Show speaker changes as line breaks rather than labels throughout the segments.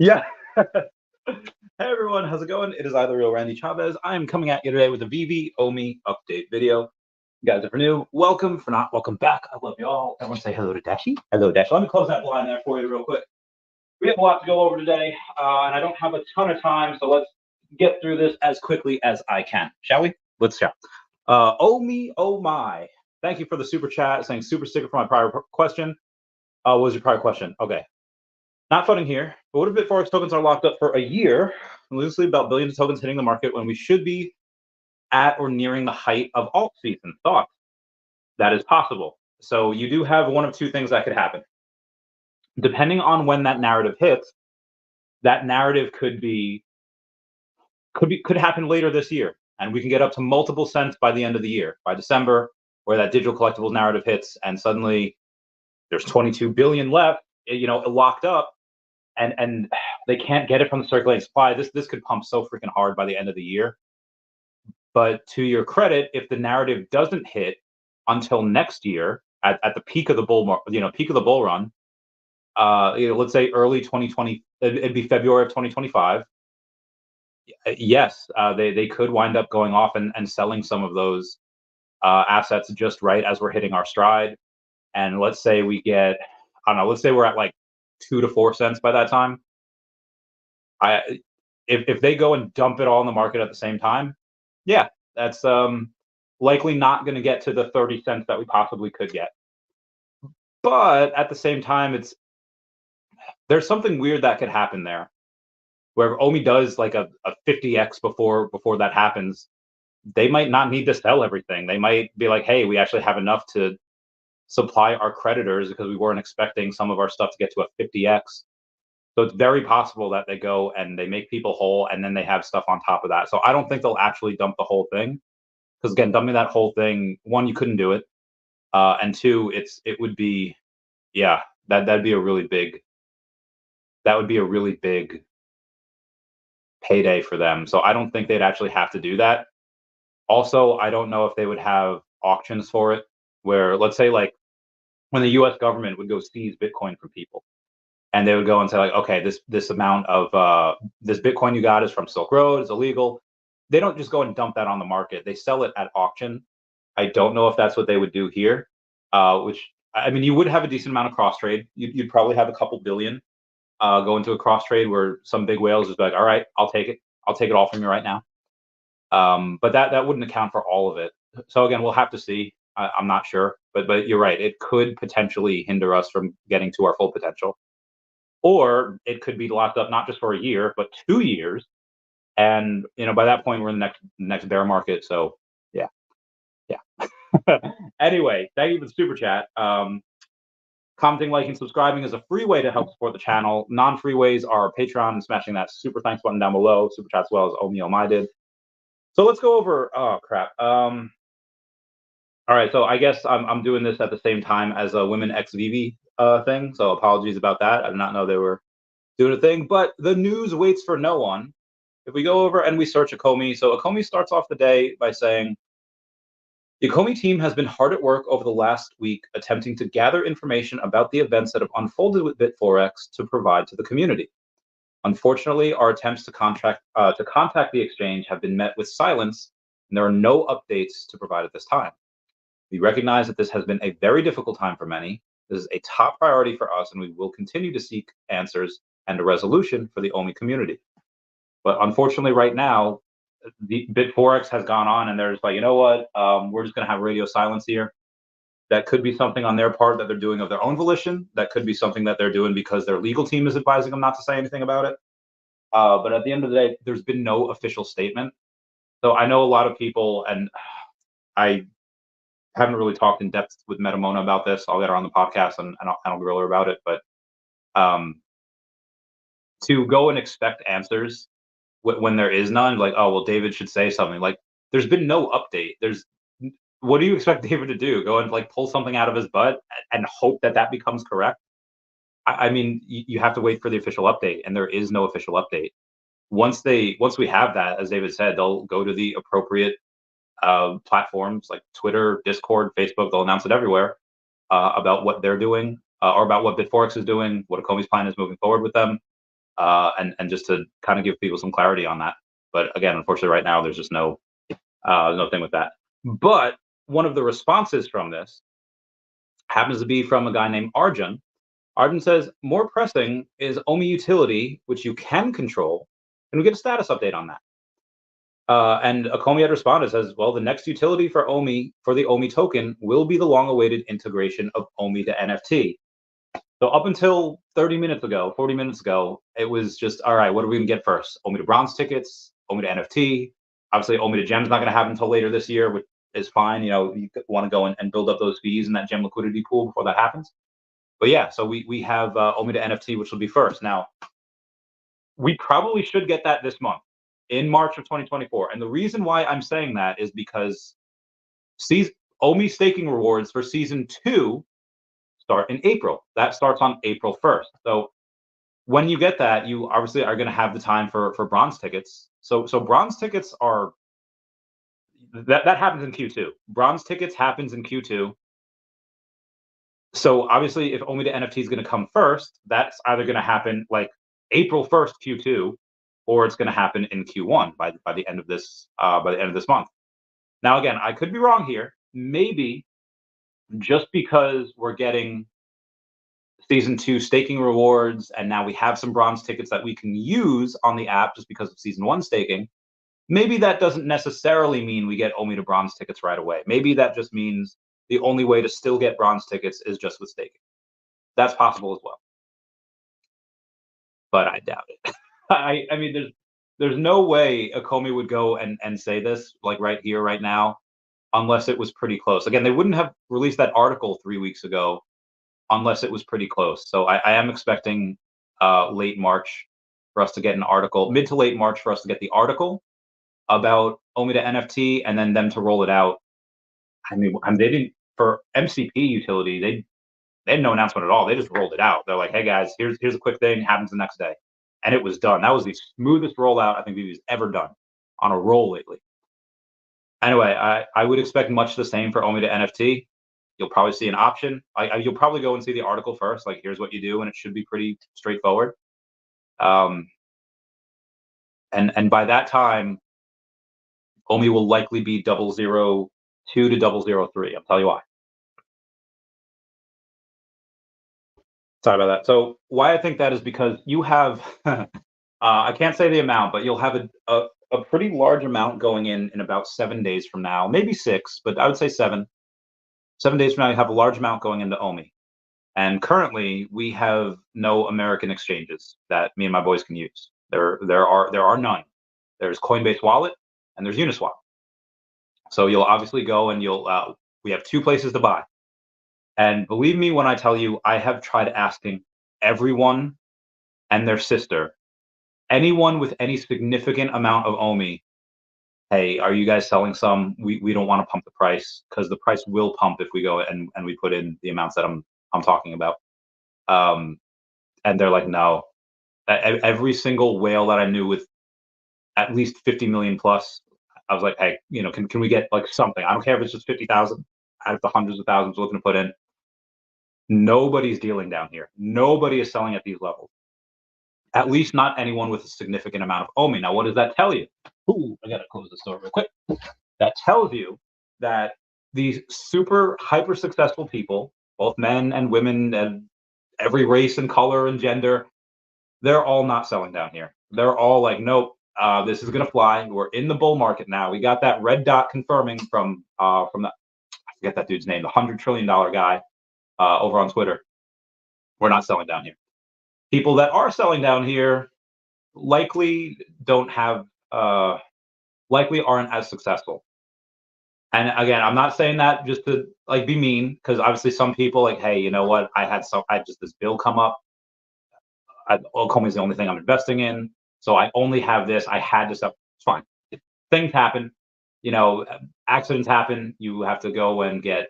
Yeah. Hey everyone, how's it going? It is I, the real Randy Chavez. I am coming at you today with a Veve OMI update video. You guys, if you're new, welcome. For not, welcome back. I love you all. Everyone say hello to Dashi. Hello, Dashi. Let me close that blind there for you real quick. We have a lot to go over today, and I don't have a ton of time, so let's get through this as quickly as I can. Shall we? Let's chat. Oh me, oh my. Thank you for the super chat saying super sticker for my prior question. What was your prior question? Okay. Not funny here, but what if BitForex tokens are locked up for a year, loosely about billions of tokens hitting the market when we should be at or nearing the height of alt season? Thoughts? That is possible. So you do have one of two things that could happen. Depending on when that narrative hits, that narrative could happen later this year, and we can get up to multiple cents by the end of the year, by December, where that digital collectibles narrative hits, and suddenly there's 22 billion left, locked up, and they can't get it from the circulating supply. This could pump so freaking hard by the end of the year. But to your credit, if the narrative doesn't hit until next year at the peak of the bull run, let's say early 2020, it'd be February of 2025. Yes, they could wind up going off and selling some of those assets just right as we're hitting our stride. And let's say we get, I don't know, let's say we're at like 2 to 4 cents by that time. If they go and dump it all in the market at the same time, yeah, that's likely not going to get to the 30 cents that we possibly could get. But at the same time, there's something weird that could happen there, where OMI does like a 50x before that happens. They might not need to sell everything. They might be like, hey, we actually have enough to supply our creditors because we weren't expecting some of our stuff to get to a 50x. So it's very possible that they go and they make people whole, and then they have stuff on top of that. So I don't think they'll actually dump the whole thing, because again, dumping that whole thing, one, you couldn't do it, and two, it would be, yeah, that'd be a really big, that would be a really big payday for them. So I don't think they'd actually have to do that. Also, I don't know if they would have auctions for it, where let's say like when the U.S. government would go seize Bitcoin from people, and they would go and say like, okay, this amount of this Bitcoin you got is from Silk Road, it's illegal. They don't just go and dump that on the market. They sell it at auction. I don't know if that's what they would do here. Which, I mean, you would have a decent amount of cross trade. You'd probably have a couple billion go into a cross trade where some big whales is like, all right, I'll take it. I'll take it all from you right now. But that wouldn't account for all of it. So again, we'll have to see. I'm not sure, but you're right. It could potentially hinder us from getting to our full potential. Or it could be locked up not just for a year, but 2 years. And by that point, we're in the next bear market. So yeah. Anyway, thank you for the super chat. Commenting, liking, subscribing is a free way to help support the channel. Non-free ways are Patreon and smashing that super thanks button down below. Super chat as well as Omi OMI did. So let's go over. Oh crap. All right. So I guess I'm doing this at the same time as a Women X Veve thing. So apologies about that. I did not know they were doing a thing. But the news waits for no one. If we go over and we search Ecomi, so Ecomi starts off the day by saying, the Ecomi team has been hard at work over the last week attempting to gather information about the events that have unfolded with BitForex to provide to the community. Unfortunately, our attempts to contact the exchange have been met with silence, and there are no updates to provide at this time. We recognize that this has been a very difficult time for many. This is a top priority for us, and we will continue to seek answers and a resolution for the OMI community. But unfortunately, right now, the BitForex has gone on, and they're just like, you know what? We're just going to have radio silence here. That could be something on their part that they're doing of their own volition. That could be something that they're doing because their legal team is advising them not to say anything about it. But at the end of the day, there's been no official statement. So I know a lot of people, and I haven't really talked in depth with Metamona about this. I'll get her on the podcast and I'll grill her about it. But to go and expect answers when there is none, like, oh, well, David should say something. Like, there's been no update. What do you expect David to do? Go and like pull something out of his butt and hope that becomes correct? I mean, you have to wait for the official update, and there is no official update. Once we have that, as David said, they'll go to the appropriate platforms like Twitter, Discord, Facebook. They'll announce it everywhere about what they're doing or about what BitForex is doing, what Ecomi's plan is moving forward with them. and just to kind of give people some clarity on that. But again, unfortunately, right now there's just no thing with that. But one of the responses from this happens to be from a guy named Arjun. Arjun says, more pressing is OMI utility, which you can control. Can we get a status update on that? And Ecomi had responded, says, well, the next utility for OMI, for the OMI token, will be the long-awaited integration of OMI to NFT. So up until 30 minutes ago, 40 minutes ago, it was just, all right, what are we going to get first? OMI to bronze tickets, OMI to NFT. Obviously, OMI to gem's not going to happen until later this year, which is fine. You know, you want to go and build up those fees in that gem liquidity pool before that happens. But yeah, so we have OMI to NFT, which will be first. Now, we probably should get that this month in March of 2024. And the reason why I'm saying that is because OMI staking rewards for season 2 start in April. That starts on April 1st. So when you get that, you obviously are going to have the time for bronze tickets. So bronze tickets are that happens in Q2. Bronze tickets happens in Q2. So obviously, if OMI to NFT is going to come first, that's either going to happen like April 1st Q2, or it's going to happen in Q1 by the end of this month. Now, again, I could be wrong here. Maybe just because we're getting season 2 staking rewards, and now we have some bronze tickets that we can use on the app just because of season 1 staking, maybe that doesn't necessarily mean we get OMI to bronze tickets right away. Maybe that just means the only way to still get bronze tickets is just with staking. That's possible as well, but I doubt it. I mean, there's no way Ecomi would go and say this like right here, right now, unless it was pretty close. Again, they wouldn't have released that article 3 weeks ago unless it was pretty close. So I am expecting late March for us to get an article, mid to late March for us to get the article about OMI to NFT, and then them to roll it out. I mean, they didn't, for MCP utility, they had no announcement at all. They just rolled it out. They're like, hey guys, here's a quick thing, happens the next day. And it was done. That was the smoothest rollout I think Veve's ever done on a roll lately. Anyway, I would expect much the same for OMI to NFT. You'll probably see an option. You'll probably go and see the article first, like here's what you do, and it should be pretty straightforward. And by that time, OMI will likely be 002 to 003. I'll tell you why. Sorry about that. So why I think that is because you have, I can't say the amount, but you'll have a pretty large amount going in about 7 days from now, maybe 6, but I would say 7. 7 days from now, you have a large amount going into OMI. And currently, we have no American exchanges that me and my boys can use. There are none. There's Coinbase Wallet and there's Uniswap. So you'll obviously go and we have 2 places to buy. And believe me when I tell you, I have tried asking everyone and their sister, anyone with any significant amount of OMI, hey, are you guys selling some? We don't want to pump the price, because the price will pump if we go and we put in the amounts that I'm talking about. And they're like, no. Every single whale that I knew with at least 50 million plus, I was like, hey, can we get like something? I don't care if it's just 50,000 out of the hundreds of thousands we're looking to put in. Nobody's dealing down here. Nobody is selling at these levels. At least not anyone with a significant amount of OMI. Now, what does that tell you? Ooh, I gotta close the store real quick. That tells you that these super hyper successful people, both men and women and every race and color and gender, they're all not selling down here. They're all like, nope, this is gonna fly. We're in the bull market now. We got that red dot confirming from the, I forget that dude's name, the $100 trillion guy over on Twitter. We're not selling down here. People that are selling down here likely don't have, likely aren't as successful. And again, I'm not saying that just to like be mean, because obviously some people like, hey, you know what? I had just this bill come up. Ecomi is the only thing I'm investing in, so I only have this. I had to sell. It's fine. Things happen, accidents happen. You have to go and get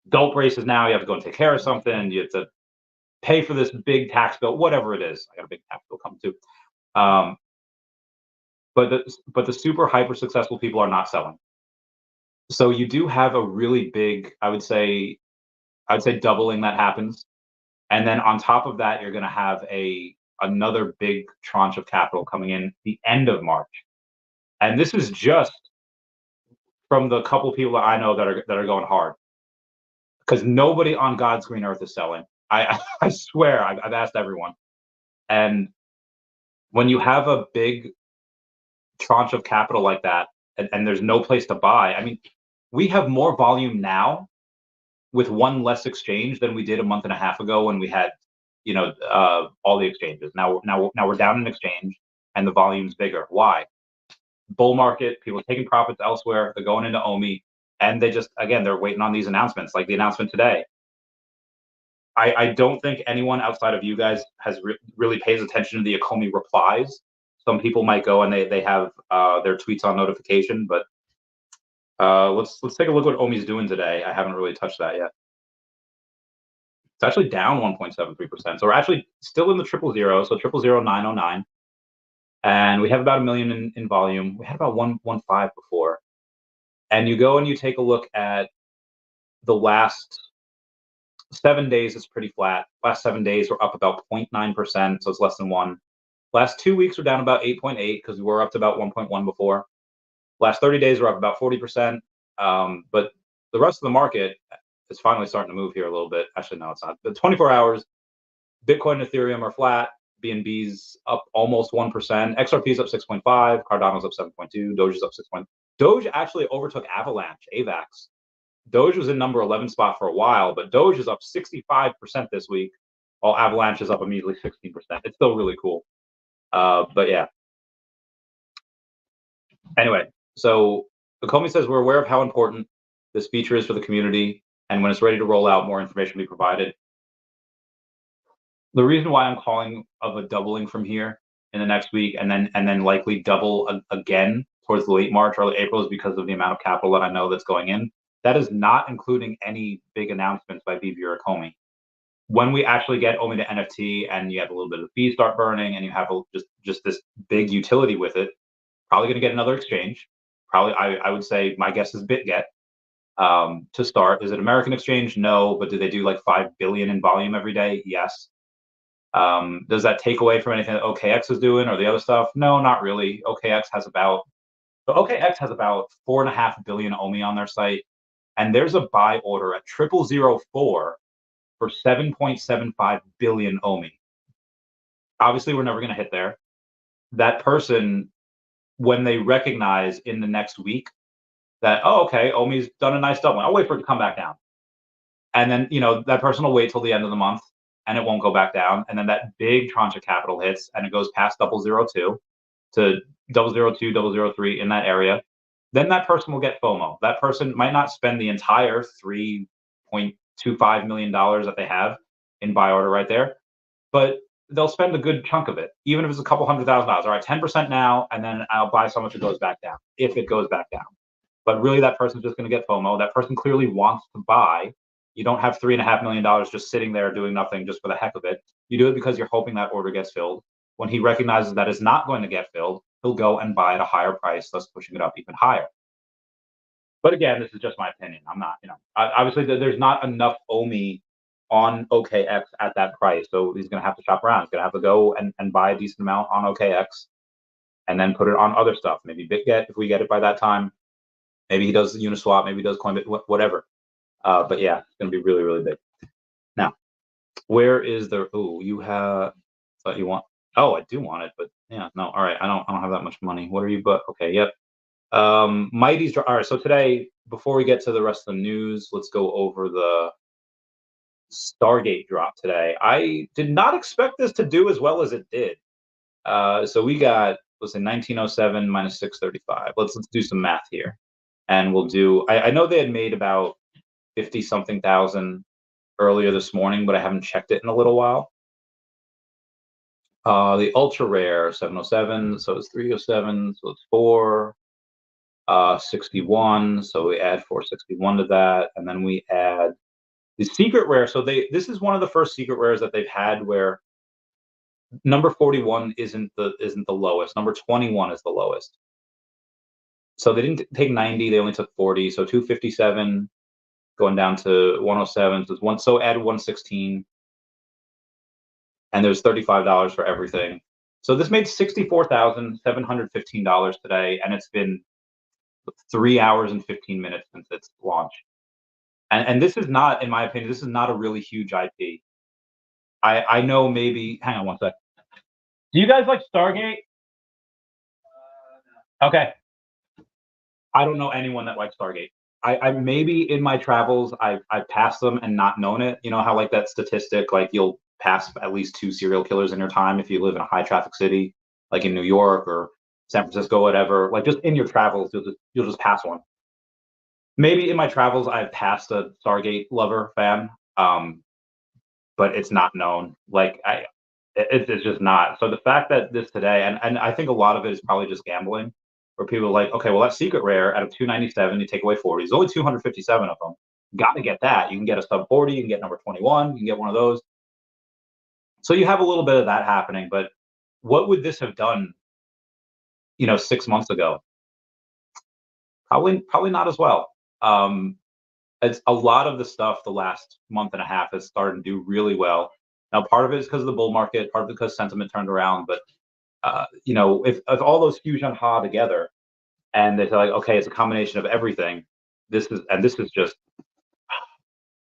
dope races now. You have to go and take care of something. You have to pay for this big tax bill, whatever it is. I got a big tax bill coming too. But the super hyper successful people are not selling. So you do have a really big, I would say doubling that happens. And then on top of that, you're going to have a another big tranche of capital coming in the end of March. And this is just from the couple people that I know that are going hard, because nobody on God's green earth is selling. I swear, I've asked everyone. And when you have a big tranche of capital like that, and there's no place to buy, I mean, we have more volume now with one less exchange than we did a month and a half ago when we had, all the exchanges. Now we're down an exchange and the volume's bigger. Why? Bull market, people are taking profits elsewhere, they're going into OMI, and they're waiting on these announcements, like the announcement today. I don't think anyone outside of you guys has really pays attention to the Ecomi replies. Some people might go and they have their tweets on notification, but let's take a look at what OMI's doing today. I haven't really touched that yet. It's actually down 1.73%. So we're actually still in the 000, so 000909. And we have about 1 million in volume. We had about 1.15 before. And you go and you take a look at the last 7 days, it's pretty flat. Last 7 days, we're up about 0.9%, so it's less than 1. Last 2 weeks, we're down about 8.8 because we were up to about 1.1 before. Last 30 days, we're up about 40%. But the rest of the market is finally starting to move here a little bit. Actually, no, it's not. The 24 hours, Bitcoin and Ethereum are flat. BNB's up almost 1%. XRP's up 6.5. Cardano's up 7.2. Doge's up 6. Doge actually overtook Avalanche, AVAX. Doge was in number 11 spot for a while, but Doge is up 65% this week, while Avalanche is up immediately 16%. It's still really cool. But yeah. Anyway, so Ecomi says we're aware of how important this feature is for the community, and when it's ready to roll out, more information will be provided. The reason why I'm calling of a doubling from here in the next week, and then likely double again towards late March, early April, is because of the amount of capital that I know that's going in. That is not including any big announcements by Veve or Ecomi. When we actually get OMI to NFT and you have a little bit of fees start burning and you have just this big utility with it, probably going to get another exchange. Probably, I would say my guess is BitGet to start. Is it American Exchange? No, but do they do like 5 billion in volume every day? Yes. Does that take away from anything that OKX is doing or the other stuff? No, not really. OKX has about 4.5 billion OMI on their site. And there's a buy order at 0004 for 7.75 billion OMI. Obviously, we're never going to hit there. That person, when they recognize in the next week that, oh, okay, OMI's done a nice doubling, I'll wait for it to come back down. And then, that person will wait till the end of the month and it won't go back down. And then that big tranche of capital hits and it goes past 002 to 002, 003 in that area. Then that person will get FOMO. That person might not spend the entire $3.25 million that they have in buy order right there, but they'll spend a good chunk of it, even if it's a couple $100,000. All right, 10% now, and then I'll buy so much it goes back down, if it goes back down. But really, that person's just going to get FOMO. That person clearly wants to buy. You don't have $3.5 million just sitting there doing nothing just for the heck of it. You do it because you're hoping that order gets filled. When he recognizes that it's not going to get filled, he'll go and buy at a higher price, thus pushing it up even higher. But again, this is just my opinion. I'm not, obviously there's not enough OMI on OKX at that price. So he's going to have to shop around. He's going to have to go and buy a decent amount on OKX and then put it on other stuff. Maybe BitGet, if we get it by that time. Maybe he does Uniswap. Maybe he does Coinbit, whatever. But yeah, it's going to be really, really big. Now, where is the, you have, thought you want, I do want it, but yeah, no, all right. I don't have that much money. What are you, but okay, yep. Mighty's, all right, so today, before we get to the rest of the news, let's go over the Stargate drop today. I did not expect this to do as well as it did. So we got, let's say 1907 minus 635. Let's do some math here. And we'll do, I know they had made about 50 something thousand earlier this morning, but I haven't checked it in a little while. The ultra rare 707, so it's 307, so it's 461, so we add 461 to that, and then we add the secret rare. So this is one of the first secret rares that they've had where number 41 isn't the lowest. Number 21 is the lowest. So they didn't take 90, they only took 40. So 257 going down to 107. So add 116. and there's $35 for everything. So this made $64,715 today, and it's been 3 hours and 15 minutes since its launch. And this is not, in my opinion, this is not a really huge IP. I know maybe, hang on one sec. Do you guys like Stargate? Okay. I don't know anyone that likes Stargate. I maybe in my travels I've passed them and not known it. You know how like that statistic, like you'll pass at least 2 serial killers in your time if you live in a high traffic city, like in New York or San Francisco, whatever. Like just in your travels, you'll just pass one. Maybe in my travels I've passed a Stargate lover fan, but it's not known. Like it's just not. So the fact that this today, and I think a lot of it is probably just gambling, where people are like, okay, well that secret rare out of 297, you take away 40. There's only 257 of them. Got to get that. You can get a sub 40. You can get number 21. You can get one of those. So you have a little bit of that happening. But what would this have done? 6 months ago? Probably not as well. It's a lot of the stuff the last month and a half has started to do really well. Now, part of it is because of the bull market, part of it because sentiment turned around. But if all those fuse on Ha together, and they're like, okay, it's a combination of everything. This is just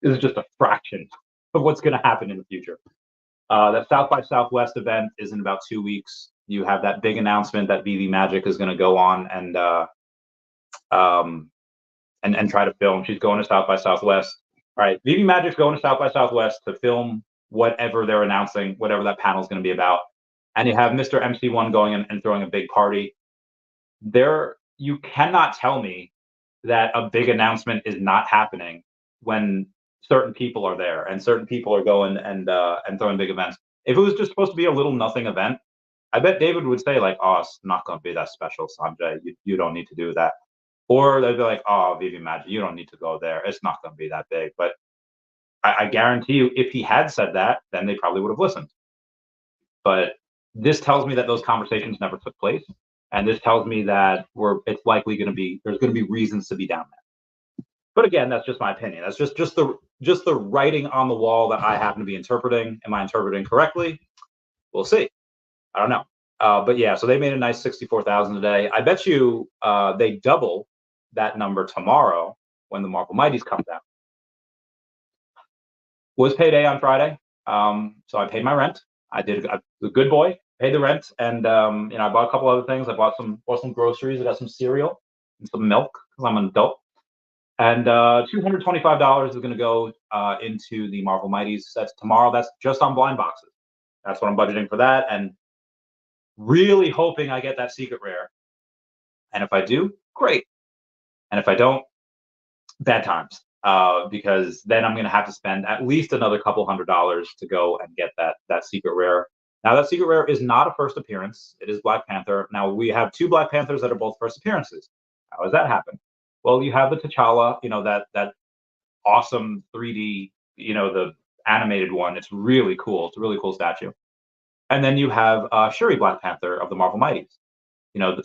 a fraction of what's going to happen in the future. That South by Southwest event is in about 2 weeks. You have that big announcement that Veve Magic is going to go on and try to film. She's going to South by Southwest. All right, Veve Magic's going to South by Southwest to film whatever they're announcing, whatever that panel is going to be about. And you have Mr. MC1 going in and throwing a big party. You cannot tell me that a big announcement is not happening when certain people are there and certain people are going and throwing big events. If it was just supposed to be a little nothing event, I bet David would say like, "Oh, it's not going to be that special, Sanjay. You don't need to do that." Or they'd be like, "Oh, Veve Magic, you don't need to go there. It's not going to be that big." But I guarantee you, if he had said that, then they probably would have listened. But this tells me that those conversations never took place, and this tells me that it's likely going to be there's going to be reasons to be down there. But again, that's just my opinion. That's just the writing on the wall that I happen to be interpreting. Am I interpreting correctly? We'll see. I don't know. But yeah, so they made a nice 64,000 a day. I bet you they double that number tomorrow when the Marvel Mighties comes out. Was payday on Friday, so I paid my rent. I did a good boy, paid the rent, and I bought a couple other things. I bought some groceries. I got some cereal and some milk because I'm an adult. And $225 is going to go into the Marvel Mighties. That's tomorrow. That's just on blind boxes. That's what I'm budgeting for that, and really hoping I get that secret rare. And if I do, great. And if I don't, bad times. Because then I'm going to have to spend at least another couple $100 to go and get that secret rare. Now, that secret rare is not a first appearance. It is Black Panther. Now, we have 2 Black Panthers that are both first appearances. How does that happen? Well, you have the T'Challa, that awesome 3D, the animated one. It's really cool. It's a really cool statue. And then you have Shuri Black Panther of the Marvel Mighties.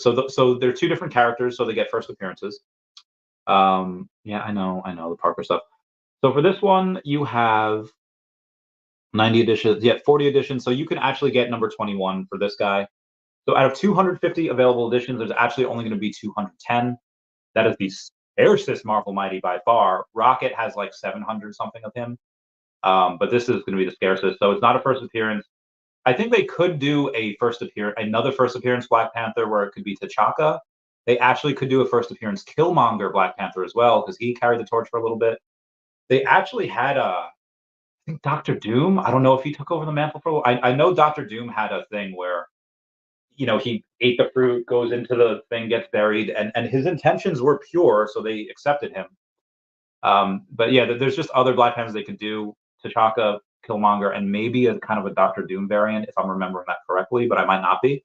So they're 2 different characters, so they get first appearances. Yeah, I know the Parker stuff. So for this one, you have 90 editions, 40 editions. So you can actually get number 21 for this guy. So out of 250 available editions, there's actually only going to be 210. That is the scarcest Marvel Mighty by far. Rocket has like 700 something of him. But this is going to be the scarcest. So it's not a first appearance. I think they could do another first appearance Black Panther where it could be T'Chaka. They actually could do a first appearance Killmonger Black Panther as well, because he carried the torch for a little bit. They actually had I think Doctor Doom. I don't know if he took over the mantle for a while. I know Doctor Doom had a thing where, he ate the fruit, goes into the thing, gets buried, and his intentions were pure, so they accepted him. But yeah, there's just other Black Panthers they could do. T'Chaka, Killmonger, and maybe a kind of a Doctor Doom variant, if I'm remembering that correctly, but I might not be.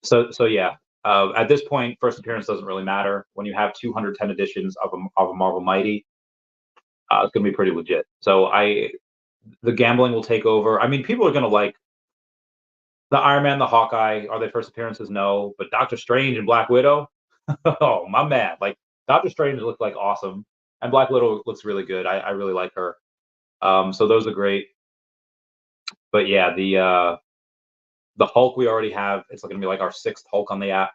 So yeah, at this point, first appearance doesn't really matter. When you have 210 editions of a Marvel Mighty, it's going to be pretty legit. So the gambling will take over. I mean, people are going to like the Iron Man, the Hawkeye. Are they first appearances? No, but Doctor Strange and Black Widow, oh my man! Like Doctor Strange looks like awesome, and Black Widow looks really good. I really like her. So those are great. But yeah, the Hulk we already have. It's going to be like our 6th Hulk on the app.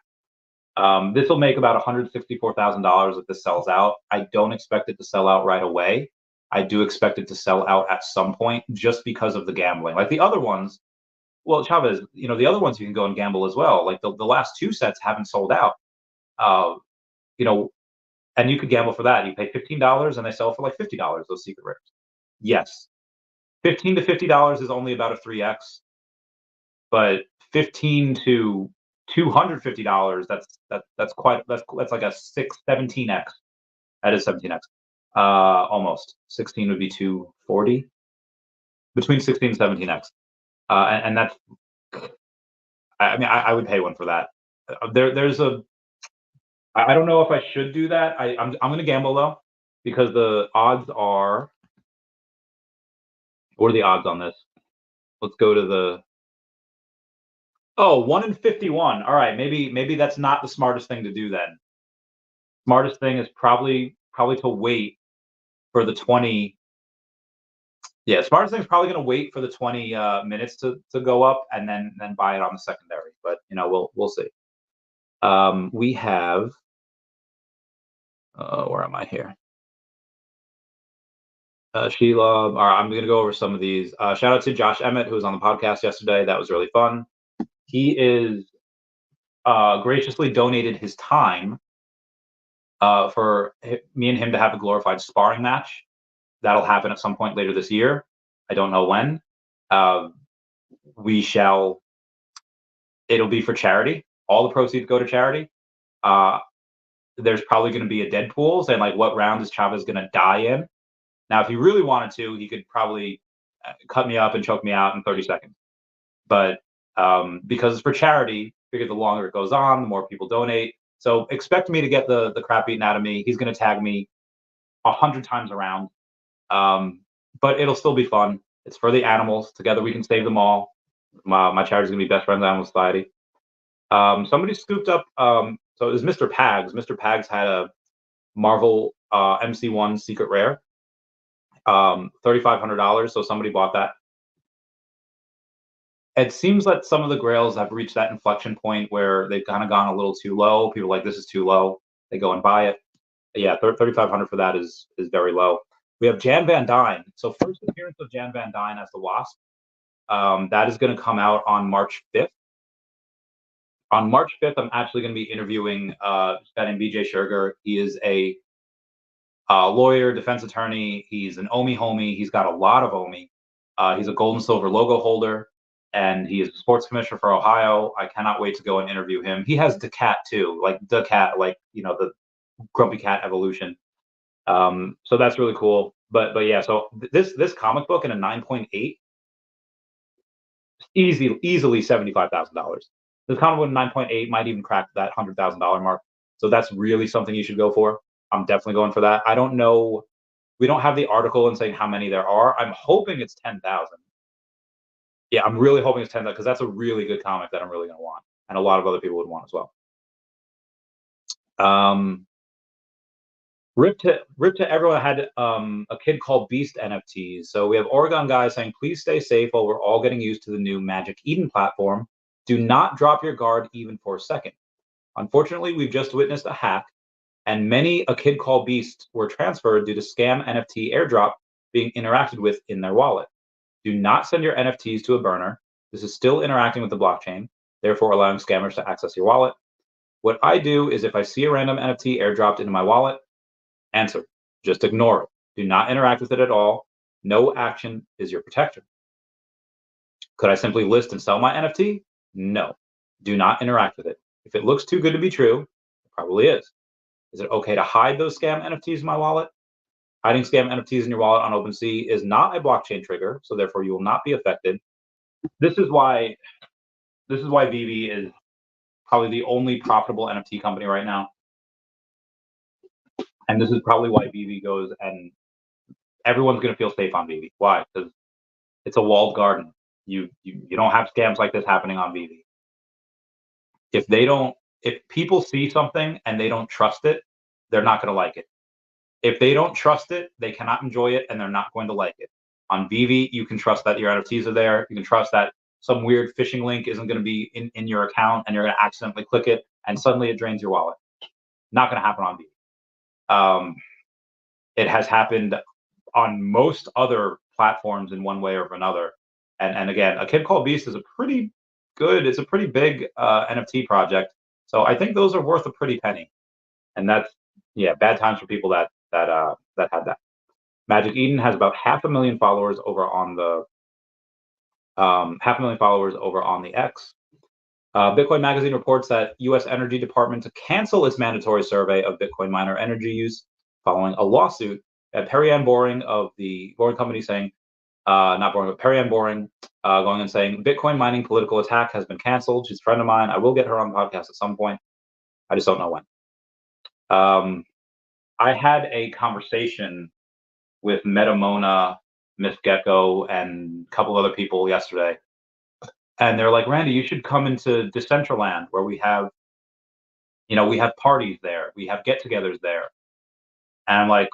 This will make about $164,000 if this sells out. I don't expect it to sell out right away. I do expect it to sell out at some point just because of the gambling. Like the other ones, well, Chavez, the other ones you can go and gamble as well. Like the last 2 sets haven't sold out. Uh, you know, and you could gamble for that. You pay $15 and they sell for like $50, those secret rares. Yes. $15 to $50 is only about a 3x, but 15 to $250, that's like a 17x. That is 17x. Almost. 16 would be 240. Between 16 and 17x. And that's, I mean, I would pay one for that. There's a, I don't know if I should do that. I'm going to gamble though, because the odds are, what are the odds on this? Let's go to the, 1 in 51. All right, maybe that's not the smartest thing to do then. Smartest thing is probably to wait for the 20. Yeah, smartest thing is probably going to wait for the 20 minutes to go up and then buy it on the secondary. But we'll see. We have, where am I here? Sheila. All right, I'm going to go over some of these. Shout out to Josh Emmett, who was on the podcast yesterday. That was really fun. He is graciously donated his time for me and him to have a glorified sparring match. That'll happen at some point later this year. I don't know when. It'll be for charity. All the proceeds go to charity. There's probably going to be a Deadpool saying like, what round is Chavez going to die in? Now, if he really wanted to, he could probably cut me up and choke me out in 30 seconds. But because it's for charity, figure the longer it goes on, the more people donate. So expect me to get the crap beaten out of me. He's going to tag me 100 times around. But it'll still be fun. It's for the animals. Together we can save them all. My charity's going to be Best Friends Animal Society. Somebody scooped up, so it was Mr. Pags. Mr. Pags had a Marvel MC1 secret rare. $3,500, so somebody bought that. It seems that some of the grails have reached that inflection point where they've kind of gone a little too low. People are like, this is too low. They go and buy it. Yeah, 3,500 for that is very low. We have Jan Van Dyne. So first appearance of Jan Van Dyne as the Wasp. That is going to come out on March 5th. On March 5th, I'm actually going to be interviewing a guy named BJ Sherger. He is a lawyer, defense attorney. He's an OMI homie. He's got a lot of OMI. He's a gold and silver logo holder, and he is a sports commissioner for Ohio. I cannot wait to go and interview him. He has the cat too, like the cat, like the Grumpy Cat evolution. So that's really cool. But yeah, so this comic book in a 9.8, easily $75,000. This comic book in 9.8 might even crack that $100,000 mark. So that's really something you should go for. I'm definitely going for that. I don't know. We don't have the article and saying how many there are. I'm hoping it's 10,000. Yeah, I'm really hoping it's 10,000 because that's a really good comic that I'm really going to want, and a lot of other people would want as well. Rip to everyone had a kid called Beast NFTs. So we have Oregon guys saying, please stay safe while we're all getting used to the new Magic Eden platform. Do not drop your guard even for a second. Unfortunately, we've just witnessed a hack, and many a kid called Beast were transferred due to scam NFT airdrop being interacted with in their wallet. Do not send your NFTs to a burner. This is still interacting with the blockchain, therefore allowing scammers to access your wallet. What I do is if I see a random NFT airdropped into my wallet, answer. Just ignore it. Do not interact with it at all. No action is your protection. Could I simply list and sell my NFT? No. Do not interact with it. If it looks too good to be true, it probably is. Is it okay to hide those scam NFTs in my wallet? Hiding scam NFTs in your wallet on OpenSea is not a blockchain trigger, so therefore you will not be affected. This is why Veve is probably the only profitable NFT company right now. And this is probably why Veve goes and everyone's going to feel safe on Veve. Why? Because it's a walled garden. You don't have scams like this happening on Veve. If people see something and they don't trust it, they're not going to like it. If they don't trust it, they cannot enjoy it and they're not going to like it. On Veve, you can trust that your NFTs are there. You can trust that some weird phishing link isn't going to be in your account and you're going to accidentally click it and suddenly it drains your wallet. Not going to happen on Veve. It has happened on most other platforms in one way or another. And again, A Kid Called Beast is a pretty big NFT project. So I think those are worth a pretty penny. And that's, yeah, bad times for people that had that. Magic Eden has about 500,000 followers over on the 500,000 followers over on the X. Bitcoin Magazine reports that U.S. Energy Department to cancel its mandatory survey of Bitcoin miner energy use following a lawsuit at Perrianne Boring of the Boring Company saying, not Boring, but Perrianne Boring going and saying, Bitcoin mining political attack has been canceled. She's a friend of mine. I will get her on the podcast at some point. I just don't know when. I had a conversation with Metamona, Miss Gecko, and a couple other people yesterday. And they're like, Randy, you should come into Decentraland where we have, we have parties there. We have get-togethers there. And I'm like,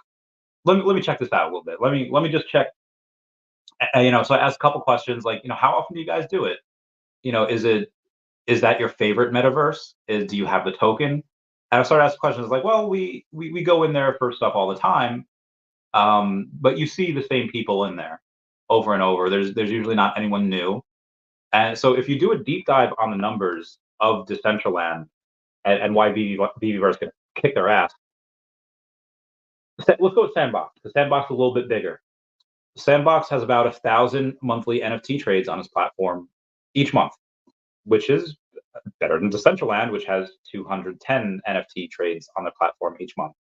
let me check this out a little bit. Let me just check. So I asked a couple questions like, how often do you guys do it? Is that your favorite metaverse? Do you have the token? And I started asking questions like, well, we go in there for stuff all the time. But you see the same people in there over and over. There's usually not anyone new. And so if you do a deep dive on the numbers of Decentraland and why Veveverse can kick their ass, let's go with Sandbox. The Sandbox is a little bit bigger. Sandbox has about 1,000 monthly NFT trades on its platform each month, which is better than Decentraland, which has 210 NFT trades on the platform each month,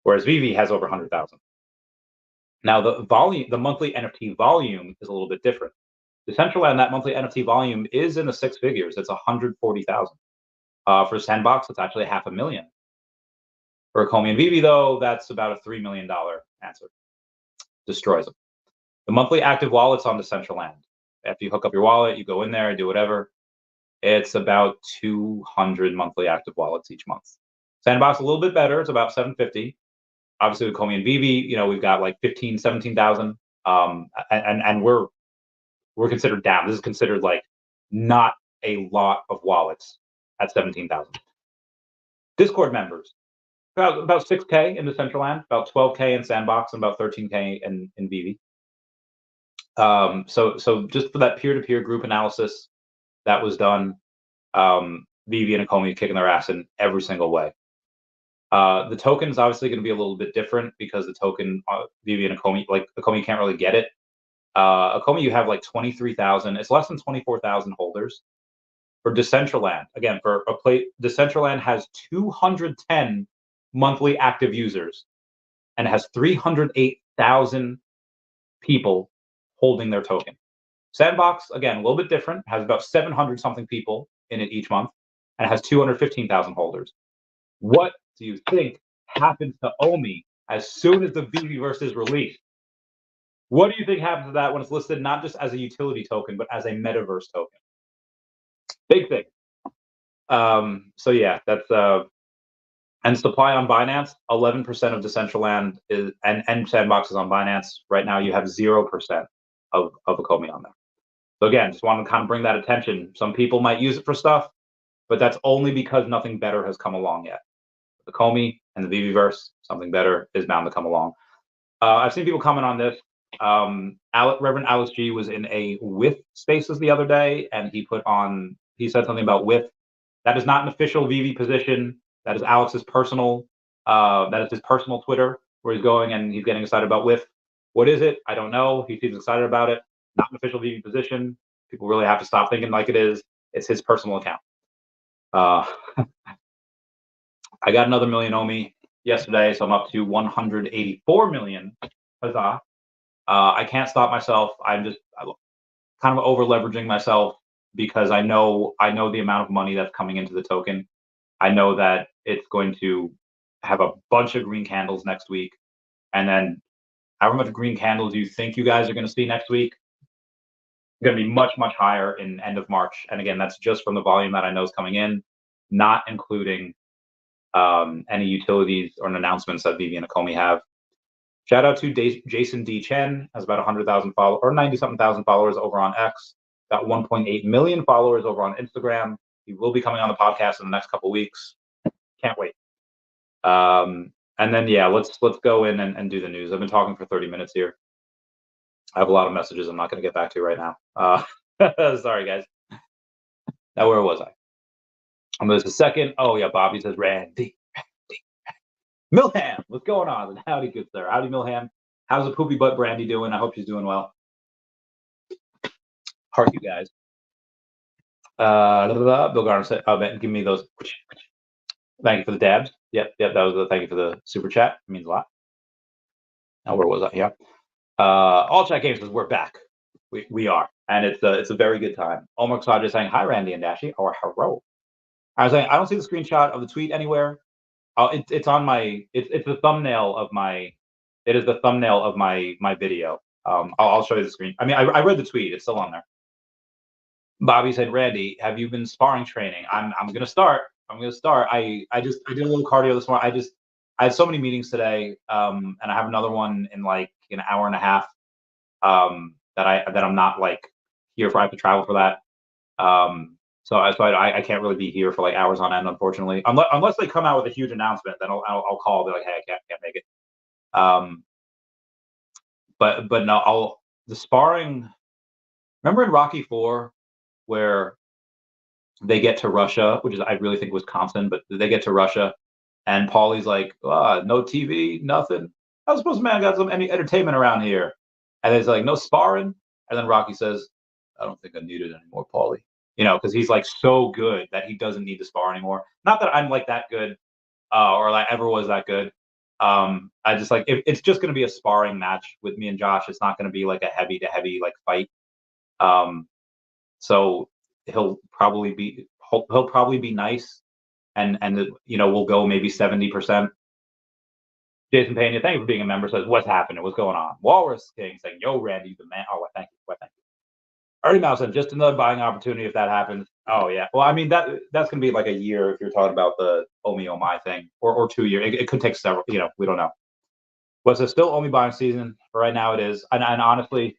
whereas Veve has over 100,000. Now the monthly NFT volume is a little bit different. Decentraland, that monthly NFT volume is in the six figures. It's 140,000. For Sandbox, it's actually 500,000. For Ecomi and Veve, though, that's about a $3 million answer. Destroys them. The monthly active wallets on Decentraland. After you hook up your wallet, you go in there, do whatever. It's about 200 monthly active wallets each month. Sandbox a little bit better. It's about 750. Obviously, with Ecomi and Veve, we've got like 15, 17,000. And we're considered down. This is considered like not a lot of wallets at 17,000. Discord members, about 6K in Decentraland, about 12K in Sandbox, and about 13K in Veve. So just for that peer-to-peer group analysis that was done, Veve and Ecomi kicking their ass in every single way. The token is obviously going to be a little bit different because the token Veve and Ecomi, like Ecomi can't really get it. Ecomi, you have like 23,000. It's less than 24,000 holders. For Decentraland, again, Decentraland has 210 monthly active users and has 308,000 people holding their token. Sandbox, again, a little bit different, has about 700 something people in it each month and has 215,000 holders. What do you think happens to OMI as soon as the Veveverse is released? What do you think happens to that when it's listed not just as a utility token, but as a metaverse token? Big thing. So yeah, that's and supply on Binance, 11% of Decentraland is and Sandbox is on Binance. Right now you have 0% of Ecomi on there. So again, just want to kind of bring that attention. Some people might use it for stuff, but that's only because nothing better has come along yet. Ecomi and the Veveverse, something better is bound to come along. I've seen people comment on this. Reverend Alex G was in a WIF Spaces the other day, and he said something about WIF. That is not an official Veve position. That is Alex's personal. That is his personal Twitter where he's going and he's getting excited about WIF. What is it? I don't know. He seems excited about it. Not an official Veve position. People really have to stop thinking like it is. It's his personal account. I got another million OMI yesterday, so I'm up to 184 million. Huzzah. I can't stop myself. I'm kind of over leveraging myself because I know the amount of money that's coming into the token. I know that it's going to have a bunch of green candles next week. And then however much green candles you think you guys are going to see next week, going to be much, much higher in end of March. And again, that's just from the volume that I know is coming in, not including any utilities or announcements that Veve and Ecomi have. Shout out to Jason D. Chen, has about 100,000 followers, or 90-something thousand followers over on X. Got 1.8 million followers over on Instagram. He will be coming on the podcast in the next couple weeks. Can't wait. And then yeah, let's go in and do the news. I've been talking for 30 minutes here. I have a lot of messages I'm not going to get back to right now. Sorry, guys. Now, where was I? There's a second. Oh, yeah, Bobby says, Randy. Milham, what's going on? Howdy, good sir. Howdy, Milham. How's the poopy butt Brandy doing? I hope she's doing well. Heart you guys. Bill Garner said, oh, Ben, give me those. Thank you for the dabs. Yep, that was the thank you for the super chat. It means a lot. Now, where was I? Yeah. All Chat Games says, we're back. We are. And it's a very good time. Omar Kasaj is saying, hi, Randy and Dashy, or hello. I was saying, I don't see the screenshot of the tweet anywhere. It's on my. It's the thumbnail of my. It is the thumbnail of my video. I'll show you the screen. I mean, I read the tweet. It's still on there. Bobby said, Randy, have you been sparring training? I'm gonna start. I did a little cardio this morning. I had so many meetings today, and I have another one in like an hour and a half. That I'm not like here for. I have to travel for that. So I can't really be here for like hours on end, unfortunately. Unless they come out with a huge announcement, then I'll call. Be like, hey, I can't make it. But no, the sparring. Remember in Rocky IV, where they get to Russia, which is I really think Wisconsin, but they get to Russia, and Paulie's like, no TV, nothing. I was supposed to, man, I got some entertainment around here, and it's like no sparring, and then Rocky says, I don't think I need it anymore, Paulie. You know, because he's like so good that he doesn't need to spar anymore. Not that I'm like that good, or like ever was that good. I just like it's just going to be a sparring match with me and Josh. It's not going to be like a heavy to heavy like fight. So he'll probably be nice, and we'll go maybe 70%. Jason Pena, thank you for being a member. Says, what's happening? What's going on? Walrus King saying, yo, Randy, the man. Oh, thank you. Thank you. Ernie Mouse said, just another buying opportunity if that happens. Oh yeah. Well, I mean that's gonna be like a year if you're talking about the OMI thing, or 2 years. It could take several. We don't know. Was it still OMI buying season? For right now, it is. And honestly,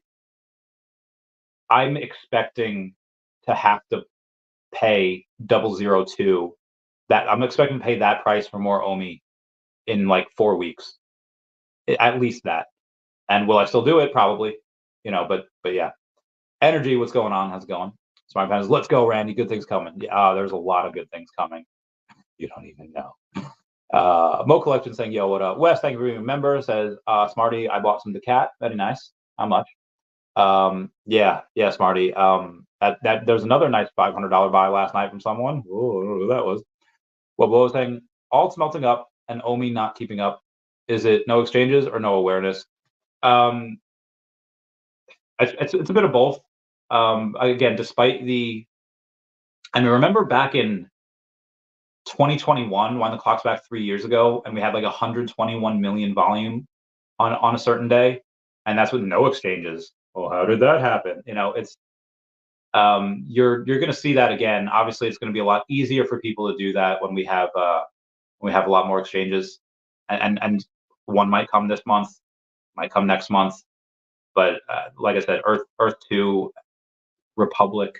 I'm expecting to have to pay 002. That I'm expecting to pay that price for more OMI in like 4 weeks, at least that. And will I still do it? Probably. But yeah. Energy, what's going on? How's it going? Smart Pens, let's go, Randy. Good things coming. Yeah, there's a lot of good things coming. You don't even know. Mo Collection saying, yo, what up? Wes, thank you for being a member. Says, Smarty, I bought some Decat. Very nice. How much? Yeah, Smarty. There's another nice $500 buy last night from someone. Ooh, that was. What was saying? Alt's melting up and OMI not keeping up. Is it no exchanges or no awareness? It's a bit of both. Again, despite remember back in 2021 when the clock's back 3 years ago, and we had like 121 million volume on a certain day, and that's with no exchanges. Well, how did that happen? It's you're going to see that again. Obviously, it's going to be a lot easier for people to do that when we have a lot more exchanges, and one might come this month, might come next month, but like I said, Earth 2. Republic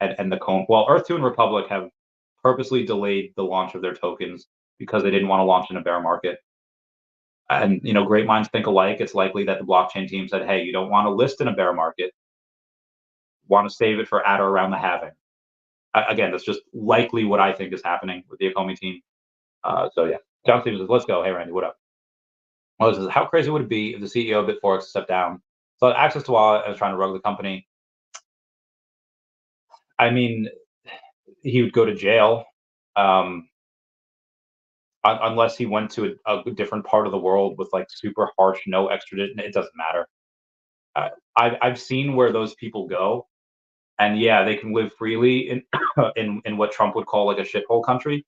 and the Cone. Well, Earth 2 and Republic have purposely delayed the launch of their tokens because they didn't want to launch in a bear market. And great minds think alike. It's likely that the blockchain team said, "Hey, you don't want to list in a bear market. Want to save it for at or around the halving." Again, that's just likely what I think is happening with the Ecomi team. So yeah, John Stevens says, "Let's go." Hey, Randy, what up? Well, says, how crazy would it be if the CEO of BitForex stepped down? So access to wallet, I was trying to rug the company. I mean, he would go to jail unless he went to a different part of the world with like super harsh no extradition. It doesn't matter. I've seen where those people go, and yeah, they can live freely in in what Trump would call like a shithole country,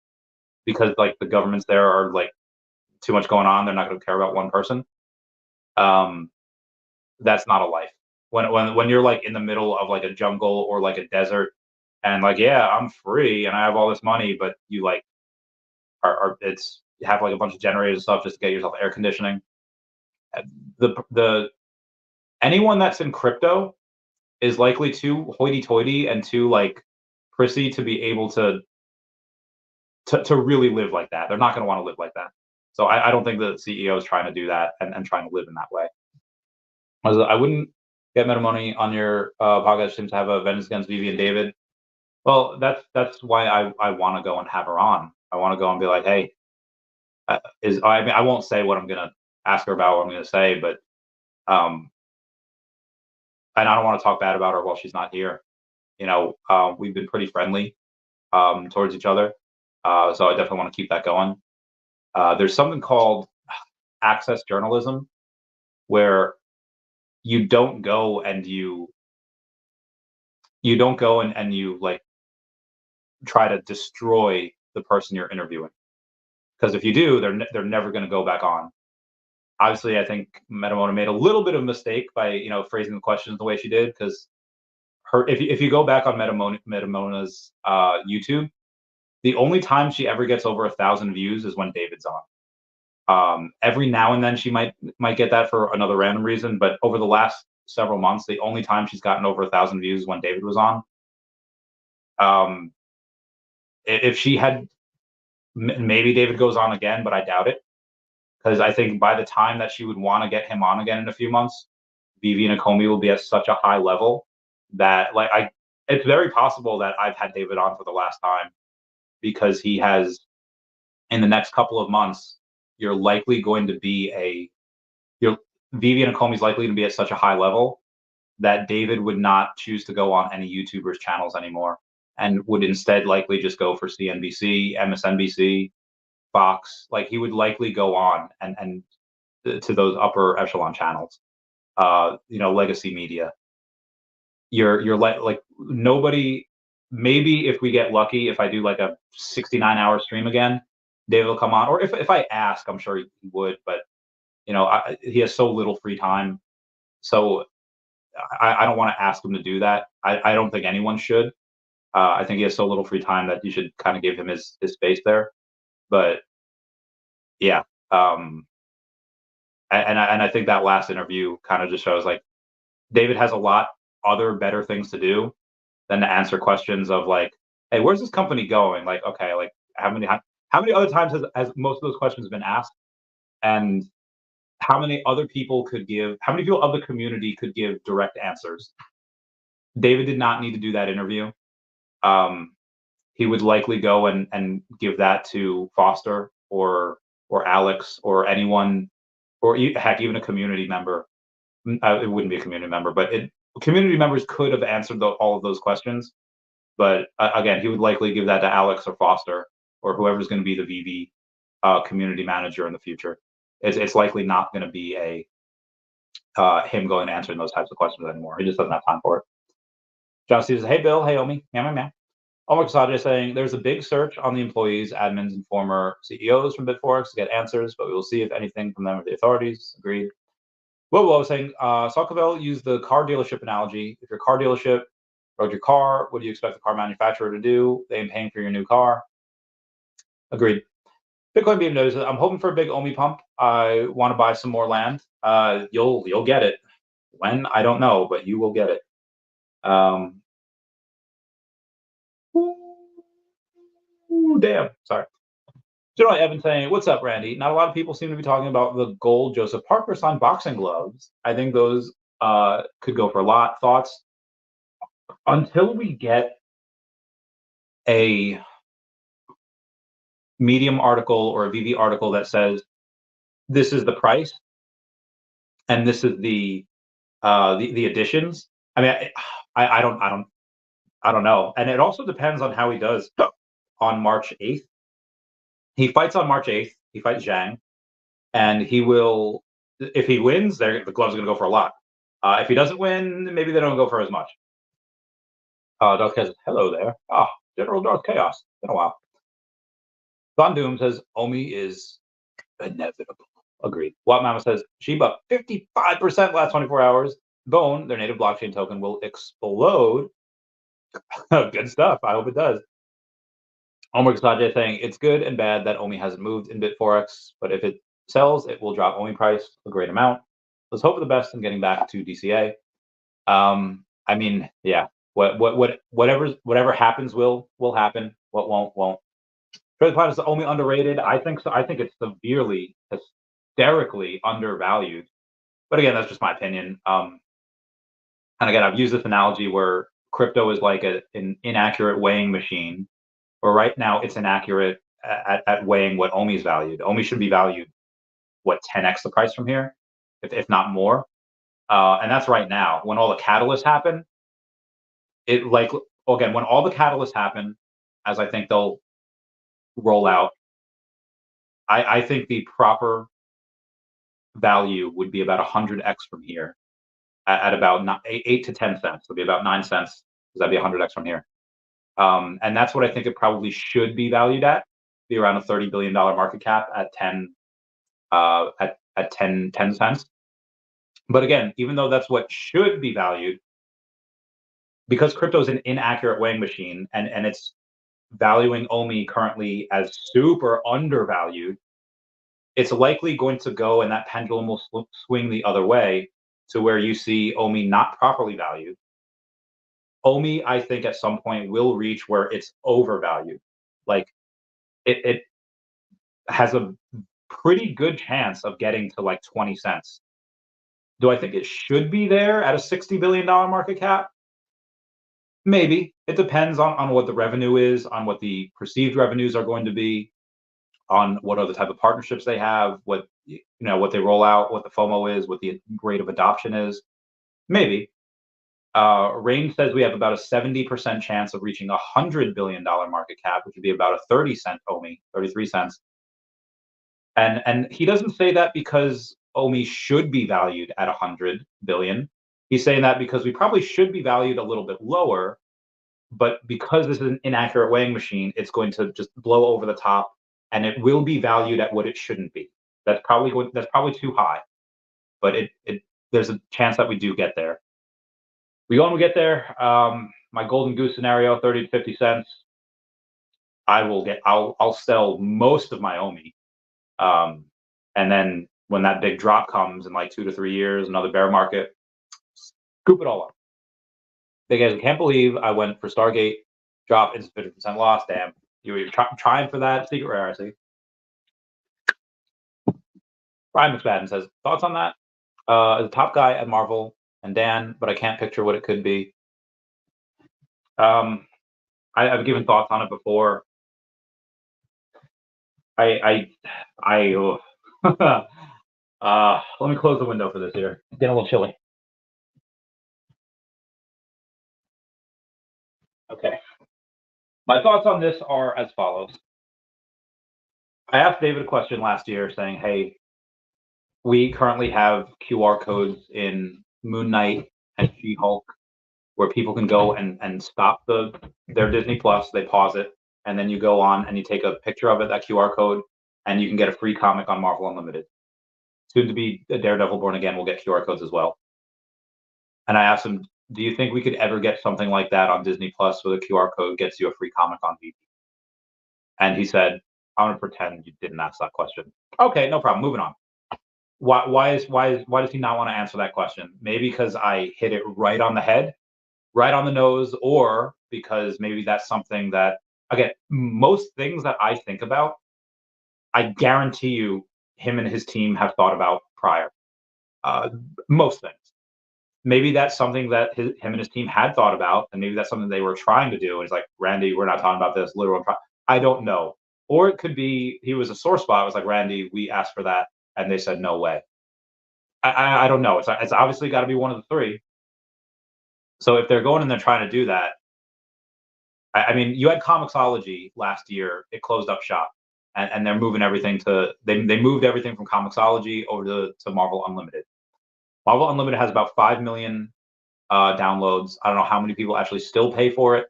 because like the governments there are like too much going on. They're not going to care about one person. That's not a life. When you're like in the middle of like a jungle or like a desert, and like, yeah, I'm free and I have all this money, but you like you have like a bunch of generators and stuff just to get yourself air conditioning. the anyone that's in crypto is likely too hoity-toity and too like prissy to be able to really live like that. They're not going to want to live like that. So I don't think the CEO is trying to do that and trying to live in that way. I wouldn't get MetaMoney on your podcast. Seems to have a vengeance against Vivi and David. Well, that's why I want to go and have her on. I want to go and be like, hey, I mean, I won't say what I'm gonna ask her about, what I'm gonna say, but and I don't want to talk bad about her while she's not here. You know, we've been pretty friendly towards each other, so I definitely want to keep that going. There's something called access journalism, where you don't go and you don't go and you like try to destroy the person you're interviewing, because if you do, they're never going to go back on. Obviously, I think Metamona made a little bit of a mistake by phrasing the questions the way she did, because if you go back on Metamona's YouTube, the only time she ever gets over 1,000 views is when David's on. Every now and then she might get that for another random reason, but over the last several months, the only time she's gotten over 1,000 views is when David was on. If she had, maybe David goes on again, but I doubt it, because I think by the time that she would want to get him on again in a few months, Veve and Ecomi will be at such a high level that it's very possible that I've had David on for the last time, because he has, in the next couple of months, you're likely going to be Veve and Ecomi is likely to be at such a high level that David would not choose to go on any YouTubers' channels anymore, and would instead likely just go for CNBC, MSNBC, Fox. Like, he would likely go on and to those upper echelon channels, legacy media. You're like nobody. Maybe if we get lucky, if I do like a 69-hour stream again, David will come on. Or if I ask, I'm sure he would. But he has so little free time, so I don't want to ask him to do that. I don't think anyone should. I think he has so little free time that you should kind of give him his space there. But yeah, and I think that last interview kind of just shows like David has a lot other better things to do than to answer questions of like, hey, where's this company going? Like, okay, like how many other times has most of those questions been asked, and how many other people how many people of the community could give direct answers? David did not need to do that interview. He would likely go and give that to Foster or Alex or anyone, or heck, even a community member. It wouldn't be a community member, but community members could have answered all of those questions. But again, he would likely give that to Alex or Foster or whoever's going to be the Veve community manager in the future. It's likely not going to be him going and answering those types of questions anymore. He just doesn't have time for it. John Steve says, "Hey Bill, hey Omi, man. Omar Kasadi is saying there's a big search on the employees, admins, and former CEOs from BitForex to get answers, but we will see if anything from them or the authorities." Agreed. Well, I was saying, Socavell used the car dealership analogy. If your car dealership wrote your car, what do you expect the car manufacturer to do? They ain't paying for your new car. Agreed. Bitcoin Beam knows that I'm hoping for a big OMI pump. I want to buy some more land. You'll get it. When? I don't know, but you will get it. Damn. Sorry. General Evan saying, "What's up, Randy? Not a lot of people seem to be talking about the gold Joseph Parker signed boxing gloves. I think those could go for a lot. Thoughts? Until we get a Medium article or a Veve article that says this is the price and this is the additions. I mean, I don't know, and it also depends on how he does on March 8th. He fights on March 8th. He fights Zhang, and he will. If he wins, the gloves are going to go for a lot. If he doesn't win, maybe they don't go for as much. Darth Chaos says, "Hello there. General Darth Chaos. Been a while." Von Doom says, "Omi is inevitable." Agreed. Watt Mama says, "Shiba 55% last 24 hours. Bone, their native blockchain token, will explode." Good stuff. I hope it does. Omar Kasaje saying, "It's good and bad that OMI hasn't moved in BitForex, but if it sells, it will drop OMI price a great amount. Let's hope for the best in getting back to DCA. I mean, yeah, whatever happens will happen. What won't. Trade Planet is only underrated. I think so. I think it's severely, hysterically undervalued. But again, that's just my opinion. And again, I've used this analogy where crypto is like an inaccurate weighing machine, where right now it's inaccurate at weighing what OMI is valued. OMI should be valued, what, 10x the price from here, if not more. And that's right now. When all the catalysts happen, again, when all the catalysts happen, as I think they'll roll out, I think the proper value would be about 100x from here at about 8 to 10 cents. It'll be about 9 cents, because that'd be 100x from here. And that's what I think it probably should be valued at, be around a $30 billion market cap at 10 cents. But again, even though that's what should be valued, because crypto is an inaccurate weighing machine, and it's valuing OMI currently as super undervalued, it's likely going to go, and that pendulum will swing the other way to where you see OMI not properly valued. OMI, I think, at some point will reach where it's overvalued. Like it has a pretty good chance of getting to like 20 cents. Do I think it should be there at a $60 billion market cap? Maybe. It depends on what the revenue is, on what the perceived revenues are going to be, on what other type of partnerships they have, what what they roll out, what the FOMO is, what the rate of adoption is. Maybe. Rain says we have about a 70% chance of reaching a $100 billion market cap, which would be about a 30-cent OMI, 33 cents. And he doesn't say that because OMI should be valued at 100 billion. He's saying that because we probably should be valued a little bit lower, but because this is an inaccurate weighing machine, it's going to just blow over the top, and it will be valued at what it shouldn't be. That's probably too high, but there's a chance that we do get there. We get there. My golden goose scenario, 30 to 50 cents. I'll sell most of my OMI. And then when that big drop comes in like 2 to 3 years, another bear market, scoop it all up. They guys can't believe I went for Stargate, drop, it's 50% loss. Damn, you were trying for that secret rare, I see. Brian McSpadden says, thoughts on that? As a top guy at Marvel and Dan, but I can't picture what it could be. I've given thoughts on it before. Let me close the window for this here. It's getting a little chilly. Okay. My thoughts on this are as follows. I asked David a question last year saying, hey, we currently have QR codes in Moon Knight and She-Hulk where people can go and stop their Disney Plus, they pause it, and then you go on and you take a picture of it, that QR code, and you can get a free comic on Marvel Unlimited. Soon to be Daredevil Born Again will get QR codes as well. And I asked him, do you think we could ever get something like that on Disney Plus where the QR code gets you a free comic on VP? And he said, I'm going to pretend you didn't ask that question. Okay, no problem. Moving on. Why does he not want to answer that question? Maybe because I hit it right on the head, right on the nose, or because maybe that's something that, again, most things that I think about, I guarantee you him and his team have thought about prior. Most things. Maybe that's something that him and his team had thought about, and maybe that's something they were trying to do. And he's like, Randy, we're not talking about this. Literal. I don't know. Or it could be he was a sore spot. It was like, Randy, we asked for that, and they said no way. I don't know. It's obviously got to be one of the three. So if they're going and they're trying to do that, I mean, you had Comixology last year. It closed up shop, and they're moving everything to they moved everything from Comixology over to Marvel Unlimited. Marvel Unlimited has about 5 million downloads. I don't know how many people actually still pay for it,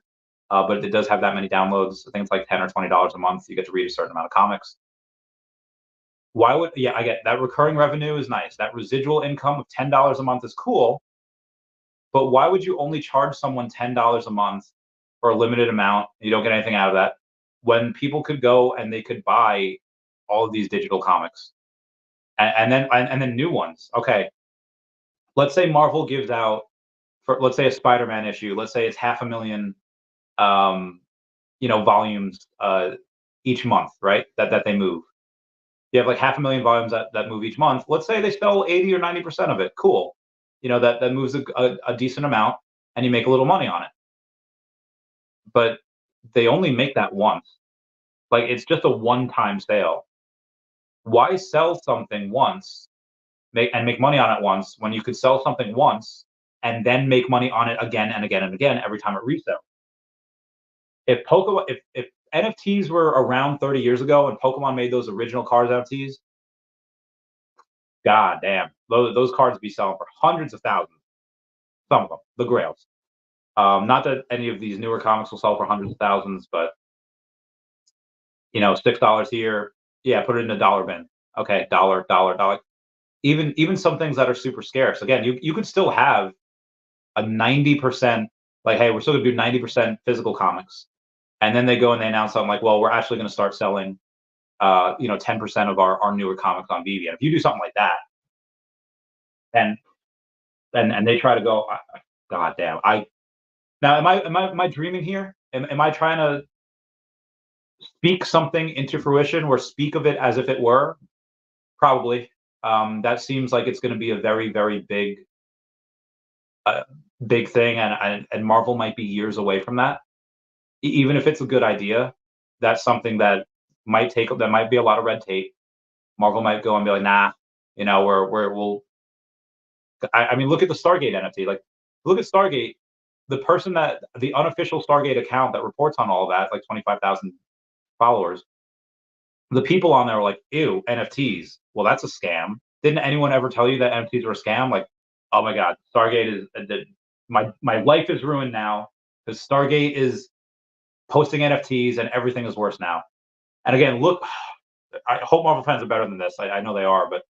but it does have that many downloads. I think it's like $10 or $20 a month. You get to read a certain amount of comics. I get that recurring revenue is nice. That residual income of $10 a month is cool. But why would you only charge someone $10 a month for a limited amount? You don't get anything out of that when people could go and they could buy all of these digital comics. and then new ones. Okay, let's say Marvel gives out for let's say a Spider-Man issue. Let's say it's 500,000, um, volumes each month, right? That they move. You have like 500,000 volumes that move each month. Let's say they sell 80 or 90% of it. Cool. That moves a decent amount, and you make a little money on it. But they only make that once. Like it's just a one-time sale. Why sell something once, make money on it once when you could sell something once and then make money on it again and again and again every time it resells? If Pokemon, if NFTs were around 30 years ago and Pokemon made those original cards NFTs, god damn, those cards would be selling for hundreds of thousands. Some of them, the Grails. Not that any of these newer comics will sell for hundreds of thousands, but $6 here, yeah, put it in a dollar bin. Okay, dollar, dollar, dollar. Even some things that are super scarce. Again, you could still have a 90%, like, hey, we're still gonna do 90% physical comics, and then they go and they announce something like, well, we're actually gonna start selling 10% of our newer comics on Veve. And if you do something like that, and they try to go, god damn, now am I dreaming here? Am I trying to speak something into fruition or speak of it as if it were? Probably. That seems like it's going to be a very, very big thing, and Marvel might be years away from that. Even if it's a good idea, that's something that might be a lot of red tape. Marvel might go and be like, nah, we'll. I mean, look at the Stargate NFT. Like, look at Stargate. The unofficial Stargate account that reports on all of that, like 25,000 followers. The people on there were like, ew, NFTs. Well, that's a scam. Didn't anyone ever tell you that NFTs were a scam? Like, oh my God, Stargate is my life is ruined now because Stargate is posting NFTs and everything is worse now. And again, look, I hope Marvel fans are better than this. I know they are, but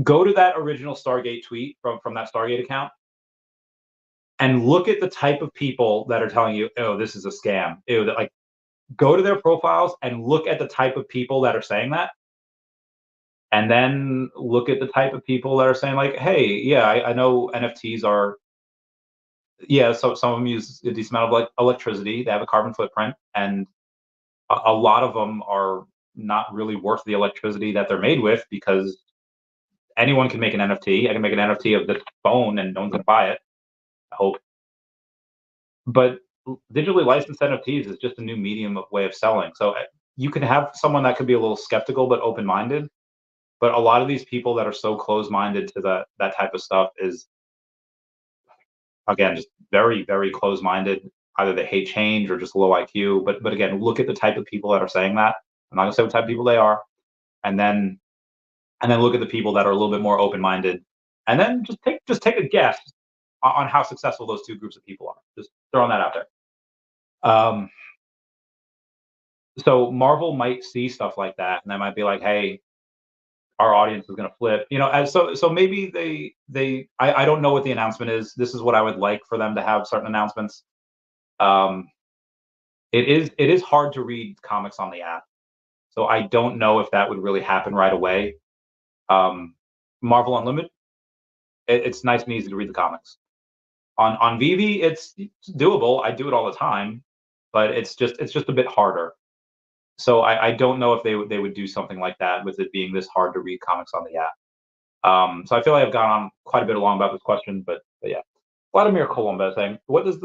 go to that original Stargate tweet from that Stargate account and look at the type of people that are telling you, oh, this is a scam. Ew, that like go to their profiles and look at the type of people that are saying that. And then look at the type of people that are saying, like, hey, yeah, I know NFTs are, yeah, so some of them use a decent amount of like electricity. They have a carbon footprint, and a lot of them are not really worth the electricity that they're made with because anyone can make an NFT. I can make an NFT of this phone and no one's gonna buy it, I hope. But digitally licensed NFTs is just a new medium of way of selling. So you can have someone that could be a little skeptical but open-minded. But a lot of these people that are so close-minded to that type of stuff is, again, just very, very close-minded. Either they hate change or just low IQ. But again, look at the type of people that are saying that. I'm not gonna say what type of people they are, and then look at the people that are a little bit more open-minded, and then just take a guess on how successful those two groups of people are. Just throwing that out there. Um, so Marvel might see stuff like that, and they might be like, "Hey, our audience is going to flip." As so maybe I don't know what the announcement is. This is what I would like for them to have certain announcements. Um, it is hard to read comics on the app, so I don't know if that would really happen right away. Marvel Unlimited, it's nice and easy to read the comics. On Veve, it's doable. I do it all the time, but it's just a bit harder. So I don't know if they would do something like that with it being this hard to read comics on the app. So I feel like I've gone on quite a bit long about this question, but yeah. Vladimir Colomba saying, what does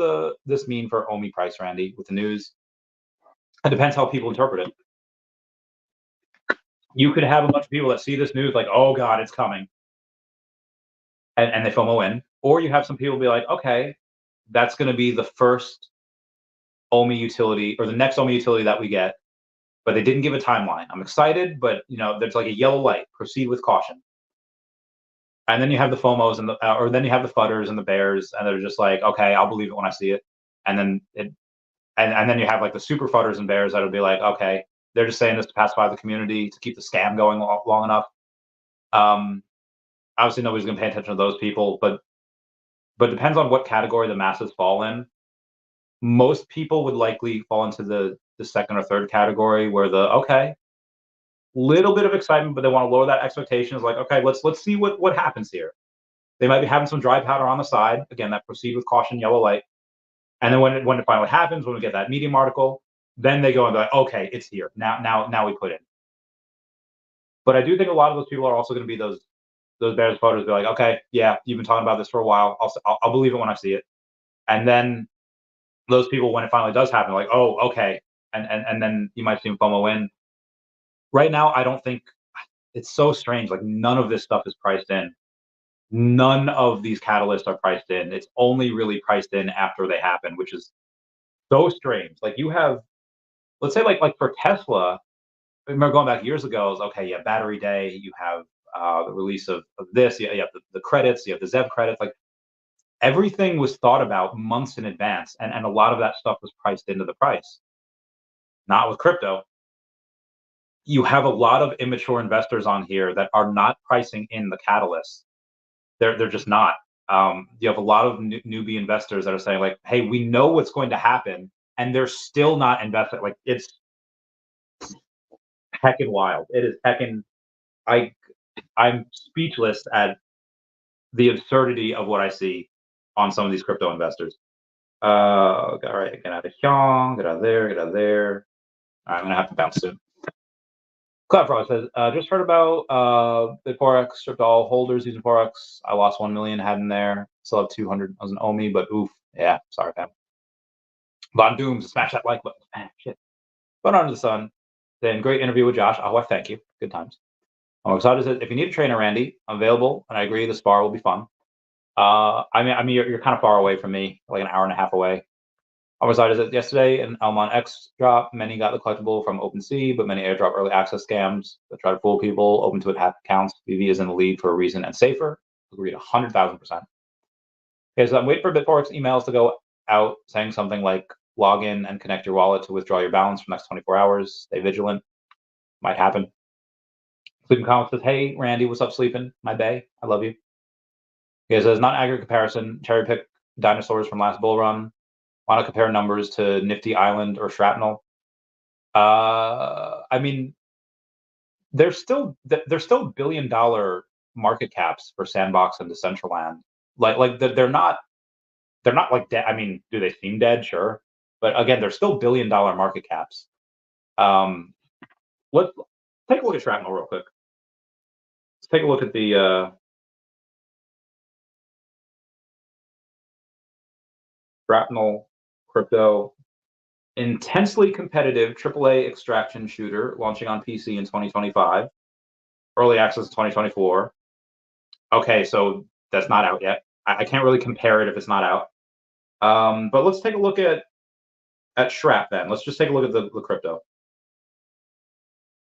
this mean for OMI price, Randy, with the news? It depends how people interpret it. You could have a bunch of people that see this news like, oh God, it's coming, and they FOMO in, or you have some people be like, okay, that's going to be the first OMI utility or the next OMI utility that we get, but they didn't give a timeline. I'm excited, but there's like a yellow light. Proceed with caution. And then you have the FOMOs or then you have the fudders and the bears, and they're just like, okay, I'll believe it when I see it. And then and then you have like the super fudders and bears that'll be like, okay, they're just saying this to pacify the community to keep the scam going long enough. Obviously, nobody's gonna pay attention to those people, but it depends on what category the masses fall in. Most people would likely fall into the second or third category where okay, little bit of excitement, but they want to lower that expectation. It's like, okay, let's see what happens here. They might be having some dry powder on the side. Again, that proceed with caution, yellow light. And then when it finally happens, when we get that Medium article, then they go and be like, okay, it's here. Now we put in. But I do think a lot of those people are also going to be those bears voters. Be like, okay, yeah, you've been talking about this for a while. I'll believe it when I see it. And then those people, when it finally does happen, like, oh, okay, and then you might see them FOMO in. Right now, I don't think it's so strange. Like none of this stuff is priced in. None of these catalysts are priced in. It's only really priced in after they happen, which is so strange. Like you have, let's say, like for Tesla. I remember going back years ago. It was okay. Yeah, Battery Day. You have the release of this. You have the credits. You have the ZEV credits. Like everything was thought about months in advance, and a lot of that stuff was priced into the price. Not with crypto. You have a lot of immature investors on here that are not pricing in the catalysts. They're just not. You have a lot of newbie investors that are saying like, "Hey, we know what's going to happen," and they're still not invested. Like it's heckin' wild. It is heckin'. I'm speechless at the absurdity of what I see on some of these crypto investors. All right, get out of here, get out of there, get out of there. All right, I'm gonna have to bounce soon. Cloud Frog says, just heard about BitForex, stripped all holders using Forex. I lost 1 million, had in there. Still have 200 as an OMI, but oof. Yeah, sorry, fam. Von Dooms, smash that like button. Man, shit. But under the sun. Then great interview with Josh. Oh, thank you. Good times. I'm excited. If you need a trainer, Randy, I'm available, and I agree the spar will be fun. I mean, you're kind of far away from me, like an hour and a half away. I was excited that yesterday an Elmon X drop. Many got the collectible from OpenSea, but many airdrop early access scams that try to fool people. Open to it half accounts. BV is in the lead for a reason and safer. Agreed 100,000%. Okay, so I'm waiting for BitForex emails to go out saying something like log in and connect your wallet to withdraw your balance for the next 24 hours. Stay vigilant. Might happen. Sleeping Comics says, hey, Randy, what's up, sleeping? My bae, I love you. He says, not accurate comparison. Cherry pick dinosaurs from last bull run. Want to compare numbers to Nifty Island or Shrapnel? I mean, there's still $1 billion market caps for Sandbox and Decentraland. Like they're not like dead. I mean, do they seem dead? Sure, but again, they're still $1 billion market caps. Let's take a look at Shrapnel real quick. Let's take a look at the Shrapnel crypto. Intensely competitive AAA extraction shooter launching on PC in 2025. Early access 2024. Okay, so that's not out yet. I can't really compare it if it's not out. But let's take a look at Shrap then. Let's just take a look at the crypto.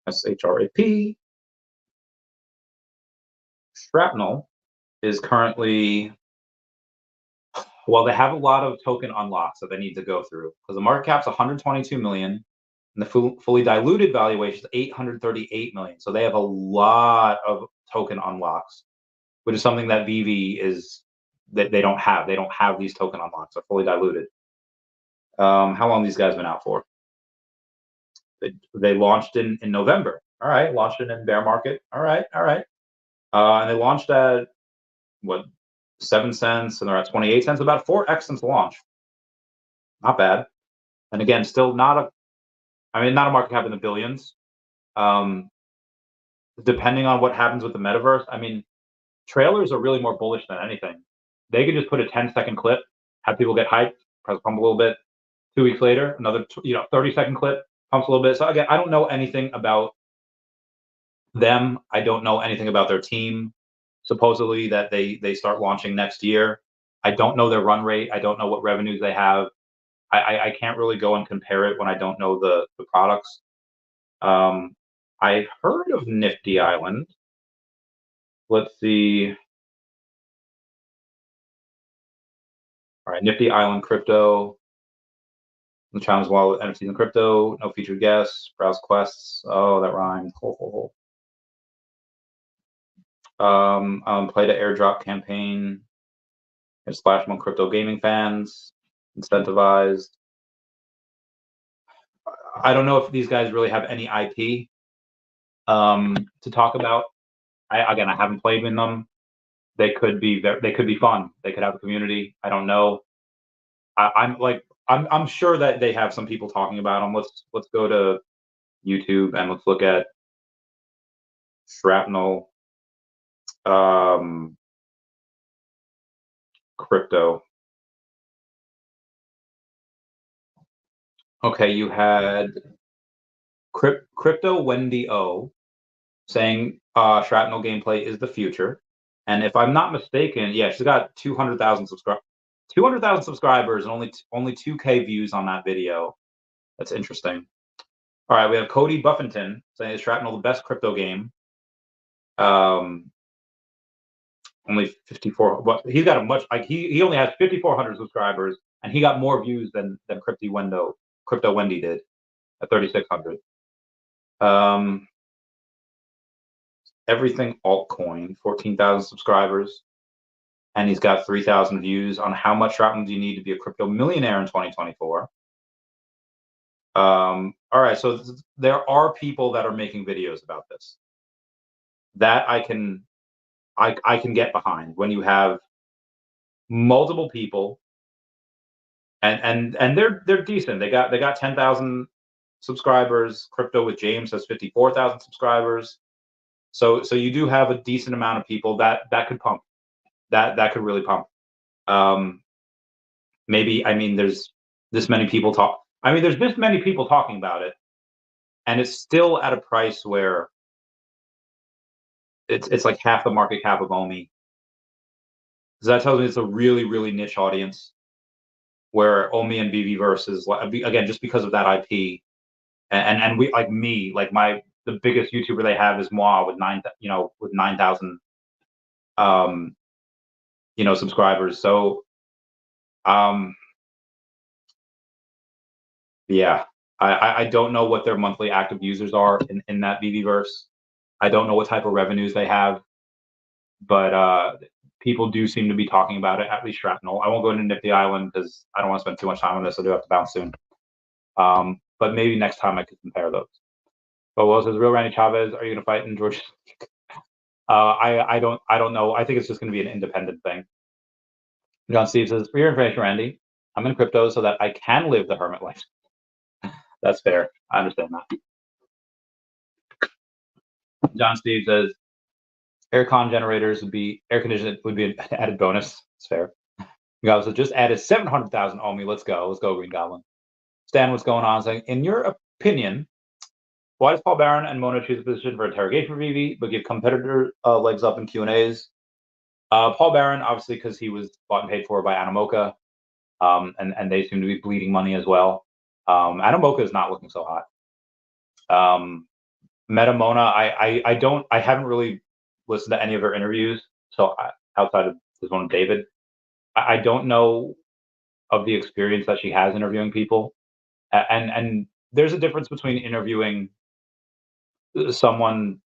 SHRAP. Shrapnel is currently, well, they have a lot of token unlocks that they need to go through because the market cap's 122 million and the fully diluted valuation is 838 million. So they have a lot of token unlocks, which is something that VV is that they don't have. They don't have these token unlocks. They're fully diluted. How long these guys been out for? They launched in November. All right, launched in bear market. All right. And they launched at what 7 cents, and they're at 28 cents. About 4x since launch. Not bad. And again, still not a market cap in the billions. Depending on what happens with the metaverse, I mean, trailers are really more bullish than anything. They could just put a 10-second clip, have people get hyped, press pump a little bit. 2 weeks later, another 30-second clip, pumps a little bit. So again, I don't know anything about them. I don't know anything about their team. Supposedly that they start launching next year. I don't know their run rate. I don't know what revenues they have. I can't really go and compare it when I don't know the products. I heard of Nifty Island. Let's see. All right, Nifty Island crypto. The challenge wallet, NFTs and crypto. No featured guests. Browse quests. Oh, that rhymed. Play the airdrop campaign. And splash among crypto gaming fans. Incentivized. I don't know if these guys really have any IP. to talk about. I haven't played with them. They could be fun. They could have a community. I don't know. I'm sure that they have some people talking about them. Let's go to YouTube and let's look at Shrapnel crypto. Okay, you had Crypto Wendy O saying Shrapnel gameplay is the future. And if I'm not mistaken, yeah, she's got 200,000 subscribers and only 2K views on that video. That's interesting. All right, we have Cody Buffington saying is Shrapnel the best crypto game. Only 54. But he's got a much like he only has 5,400 subscribers, and he got more views than Crypto Wendy did at 3,600. Everything altcoin, 14,000 subscribers, and he's got 3,000 views on how much shrapnel do you need to be a crypto millionaire in 2024. All right, so there are people that are making videos about this that I can get behind when you have multiple people and they're decent. They got 10,000 subscribers. Crypto with James has 54,000 subscribers. So you do have a decent amount of people that could pump. That could really pump. Maybe there's this many people there's this many people talking about it, and it's still at a price where it's like half the market cap of OMI. So that tells me it's a really, really niche audience where OMI and BVverse is again just because of that IP, and we the biggest YouTuber they have is moi with 9,000 subscribers. So yeah, I don't know what their monthly active users are in that BVverse. I don't know what type of revenues they have, but people do seem to be talking about it, at least Shrapnel. I won't go into Nifty Island because I don't want to spend too much time on this. I do have to bounce soon. But maybe next time I could compare those. But what says Real Randy Chavez? Are you going to fight in Georgia? I don't know. I think it's just going to be an independent thing. John Steve says, for your information, Randy, I'm in crypto so that I can live the hermit life. That's fair. I understand that. John Steve says, air conditioning would be an added bonus. It's fair. Goblin says, just added 700,000 OMI. Let's go, Green Goblin. Stan, what's going on? Saying, in your opinion, why does Paul Barron and Mona choose a position for interrogation for VV, but give competitor legs up in Q&As? Paul Barron, obviously, because he was bought and paid for by Animoca, and they seem to be bleeding money as well. Animoca is not looking so hot. Meta Mona, I haven't really listened to any of her interviews, so outside of this one with David, I don't know of the experience that she has interviewing people, and there's a difference between interviewing someone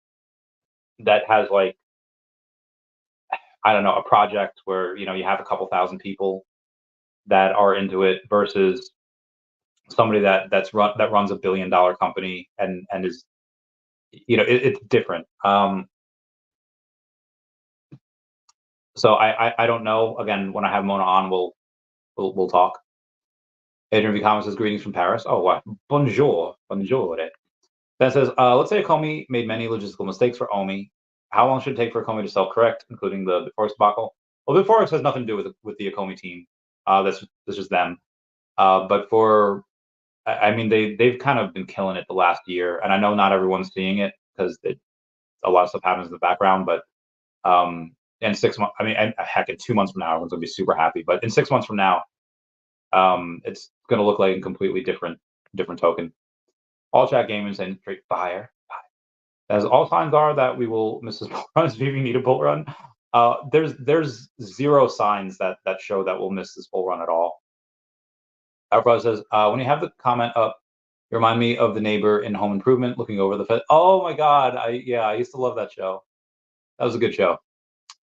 that has a project where you have a couple thousand people that are into it versus somebody that runs a $1 billion company and is it's different. So I don't know. Again, when I have Mona on, we'll talk. Adrian V. Comments says greetings from Paris. Oh wow, bonjour. Ben says, let's say Ecomi made many logistical mistakes for OMI. How long should it take for Ecomi to self-correct, including the BitForex debacle? Well, BitForex has nothing to do with the Ecomi team. That's just them. But they've kind of been killing it the last year, and I know not everyone's seeing it because a lot of stuff happens in the background. But in 6 months, heck, in 2 months from now, everyone's gonna be super happy. But in 6 months from now, it's gonna look like a completely different token. All chat gaming saying straight fire. As all signs are that we will miss this bull run, if we need a bull run. There's zero signs that show that we'll miss this bull run at all. Alfred says, when you have the comment up, you remind me of the neighbor in Home Improvement looking over the fence. Oh my God, I used to love that show. That was a good show.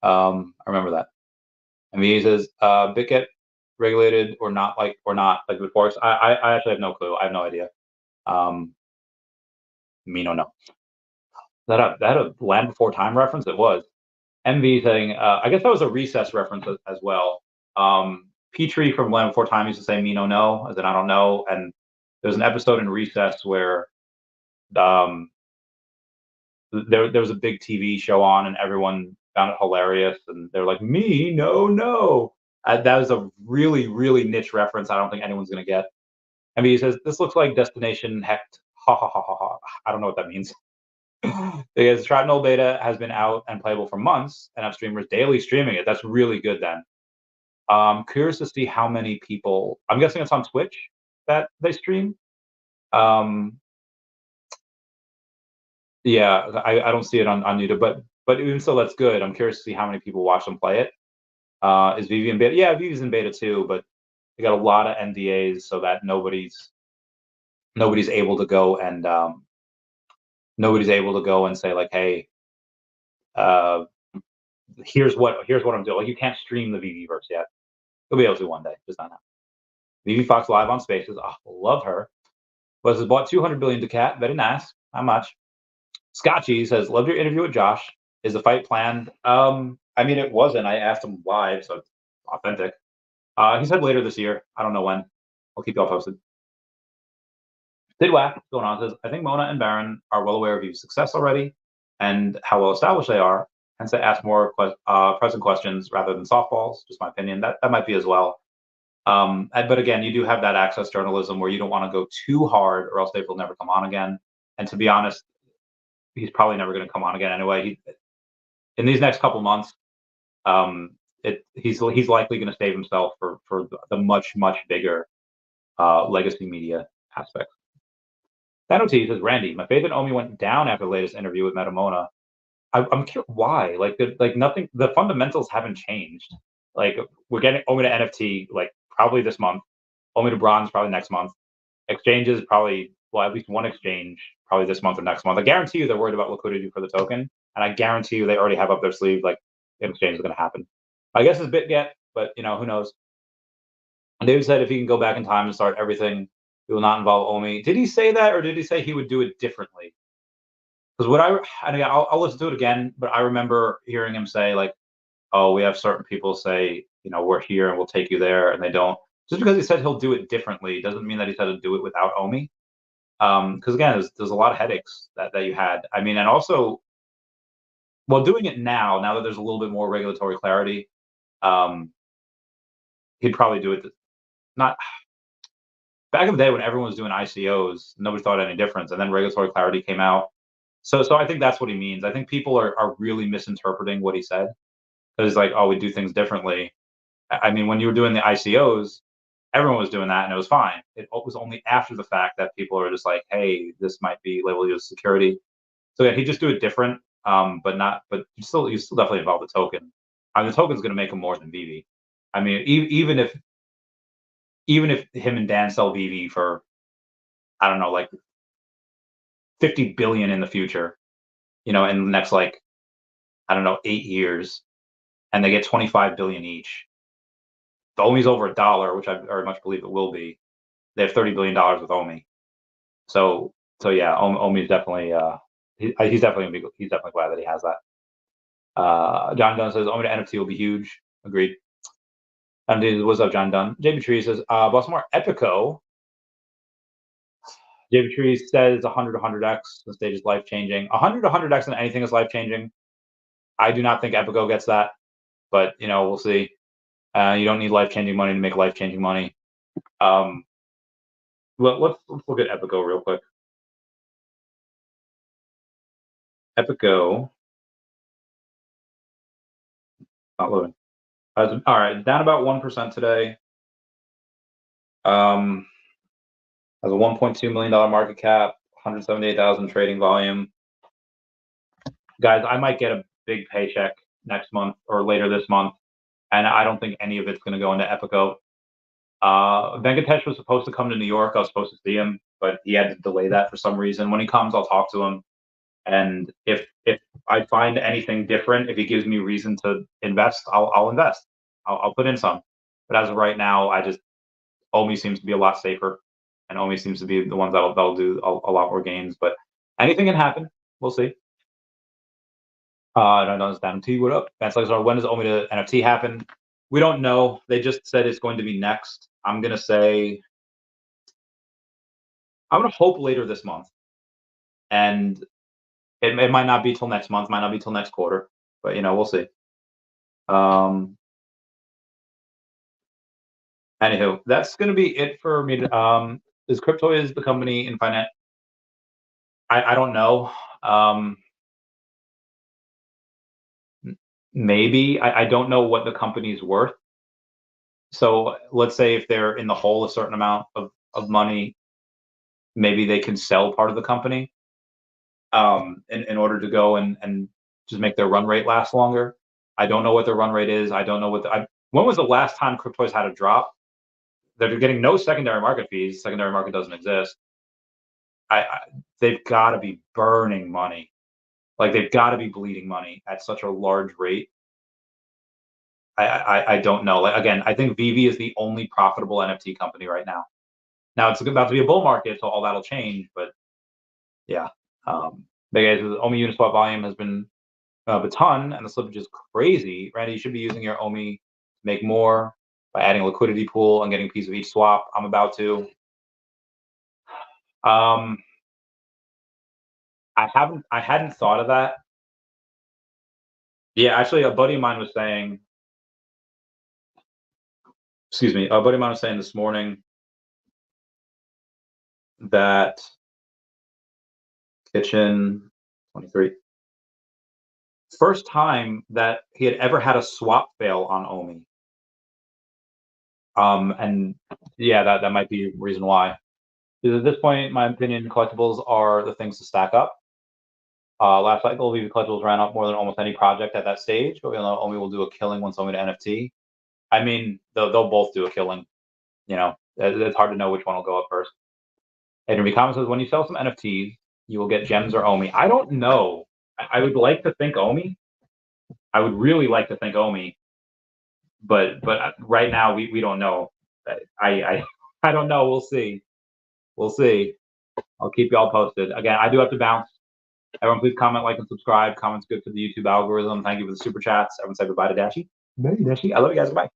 I remember that. And he says, BitGet regulated or not like BitForex. I actually have no clue. I have no idea. Me no know. that a Land Before Time reference? It was. MV saying, I guess that was a Recess reference as well. Petrie from Land Before Time used to say "me no no," as in I don't know. And there's an episode in Recess where um, there was a big TV show on, and everyone found it hilarious, and they're like, "Me no no." That was a really really niche reference. I don't think anyone's gonna get. MV says this looks like Destination Hecht. Ha ha ha ha ha. I don't know what that means. Because Shrapnel beta has been out and playable for months, and have streamers daily streaming it. That's really good then. Curious to see how many people. I'm guessing it's on Twitch that they stream. Um, yeah, I don't see it on YouTube, but even so, that's good. I'm curious to see how many people watch them play it. Is Vivi in beta? Yeah, Vivi's in beta too, but they got a lot of NDAs so that nobody's able to go and say like, hey, uh, here's what I'm doing. Like you can't stream the VV verse yet. You'll be able to one day, just not now. Vivi Fox live on Spaces. Oh, love her. Was bought 200 billion to cat. Very nice. How much? Scotchy says, loved your interview with Josh. Is the fight planned? I mean, it wasn't. I asked him live, so it's authentic. He said later this year. I don't know when. I'll keep y'all posted. Sid Wack, what's going on? Says, I think Mona and Baron are well aware of your success already and how well established they are. Hence, they ask more pressing questions rather than softballs. Just my opinion. That might be as well. But again, you do have that access journalism where you don't want to go too hard, or else Dave will never come on again. And to be honest, he's probably never going to come on again anyway. In these next couple months, he's likely going to save himself for the much bigger legacy media aspect. That OT says, Randy, my faith in Omi went down after the latest interview with Metamona. I'm curious why. Like nothing. The fundamentals haven't changed. Like we're getting Omi to NFT like probably this month. Omi to bronze probably next month. Exchanges probably, well, at least one exchange probably this month or next month. I guarantee you they're worried about liquidity for the token, and I guarantee you they already have up their sleeve like an exchange is going to happen. I guess it's BitGet, but who knows. And David said if he can go back in time and start everything, it will not involve Omi. Did he say that, or did he say he would do it differently? Because and again, I'll listen to it again, but I remember hearing him say like, "Oh, we have certain people say, we're here and we'll take you there," and they don't. Just because he said he'll do it differently doesn't mean that he said he'll do it without Omi. Because again, there's a lot of headaches that you had. I mean, and also, well, doing it now that there's a little bit more regulatory clarity, um, he'd probably do it. Not back in the day when everyone was doing ICOs, nobody thought any difference, and then regulatory clarity came out. So I think that's what he means. I think people are really misinterpreting what he said. Because like, oh, we do things differently. I mean, when you were doing the ICOs, everyone was doing that and it was fine. It was only after the fact that people are just like, hey, this might be labeled as security. So yeah, he just do it different, but you still definitely involve the token. I mean, the token's going to make him more than VV. I mean, even if him and Dan sell VV for, I don't know, like 50 billion in the future, in the next like, I don't know, 8 years, and they get 25 billion each. The Omi's over $1, which I very much believe it will be. They have $30 billion with Omi. So yeah, Omi's definitely he's definitely glad that he has that. John Dunn says Omi to NFT will be huge. Agreed. What's up, John Dunn? JB Tree says Baltimore Epico. JB Tree says 100 to 100x. The stage is life changing. 100 to 100x and anything is life changing. I do not think Epico gets that, but we'll see. You don't need life changing money to make life changing money. Let's look at Epico real quick. Epico, not loading. All right, down about 1% today. Has a $1.2 million market cap, 178,000 trading volume. Guys, I might get a big paycheck next month or later this month, and I don't think any of it's going to go into Epico. Venkatesh was supposed to come to New York. I was supposed to see him, but he had to delay that for some reason. When he comes, I'll talk to him. And if I find anything different, if he gives me reason to invest, I'll invest. I'll put in some. But as of right now, Omi seems to be a lot safer, and Omi seems to be the ones that'll do a lot more gains. But anything can happen. We'll see. I don't understand. T, what up? That's like, so when does OMI to NFT happen? We don't know. They just said it's going to be next. I'm gonna say, I'm gonna hope later this month, and it might not be till next month, might not be till next quarter, but we'll see. Anywho, that's gonna be it for me. Is crypto is the company in finance? I don't know. Maybe I don't know what the company's worth. So let's say if they're in the hole a certain amount of money, maybe they can sell part of the company in order to go and just make their run rate last longer. I don't know what their run rate is. I don't know when was the last time crypto's had a drop? They're getting no secondary market fees. Secondary market doesn't exist. I they've got to be burning money. Like they've got to be bleeding money at such a large rate. I don't know. Like again, I think Veve is the only profitable NFT company right now. Now it's about to be a bull market, so all that'll change. But yeah, but guys, the OMI Uniswap volume has been a ton, and the slippage is crazy. Randy, you should be using your OMI to make more by adding a liquidity pool and getting a piece of each swap. I'm about to. I hadn't thought of that. Yeah, actually, a buddy of mine was saying. Excuse me, a buddy of mine was saying this morning that Kitchen 23 first time that he had ever had a swap fail on OMI. And yeah, that might be a reason why. Because at this point, in my opinion, collectibles are the things to stack up. Last cycle, Veve collectibles ran up more than almost any project at that stage, but we know OMI will do a killing once OMI to NFT. I mean, they'll both do a killing. It's hard to know which one will go up first. Adrian Comment says, when you sell some NFTs, you will get gems or OMI. I don't know. I would like to think OMI. I would really like to think OMI, but right now we don't know. I don't know. We'll see. We'll see. I'll keep y'all posted. Again, I do have to bounce. Everyone, please comment, like, and subscribe. Comments good for the YouTube algorithm. Thank you for the super chats. Everyone say goodbye to Dashi. Bye, Dashi. I love you guys. Bye.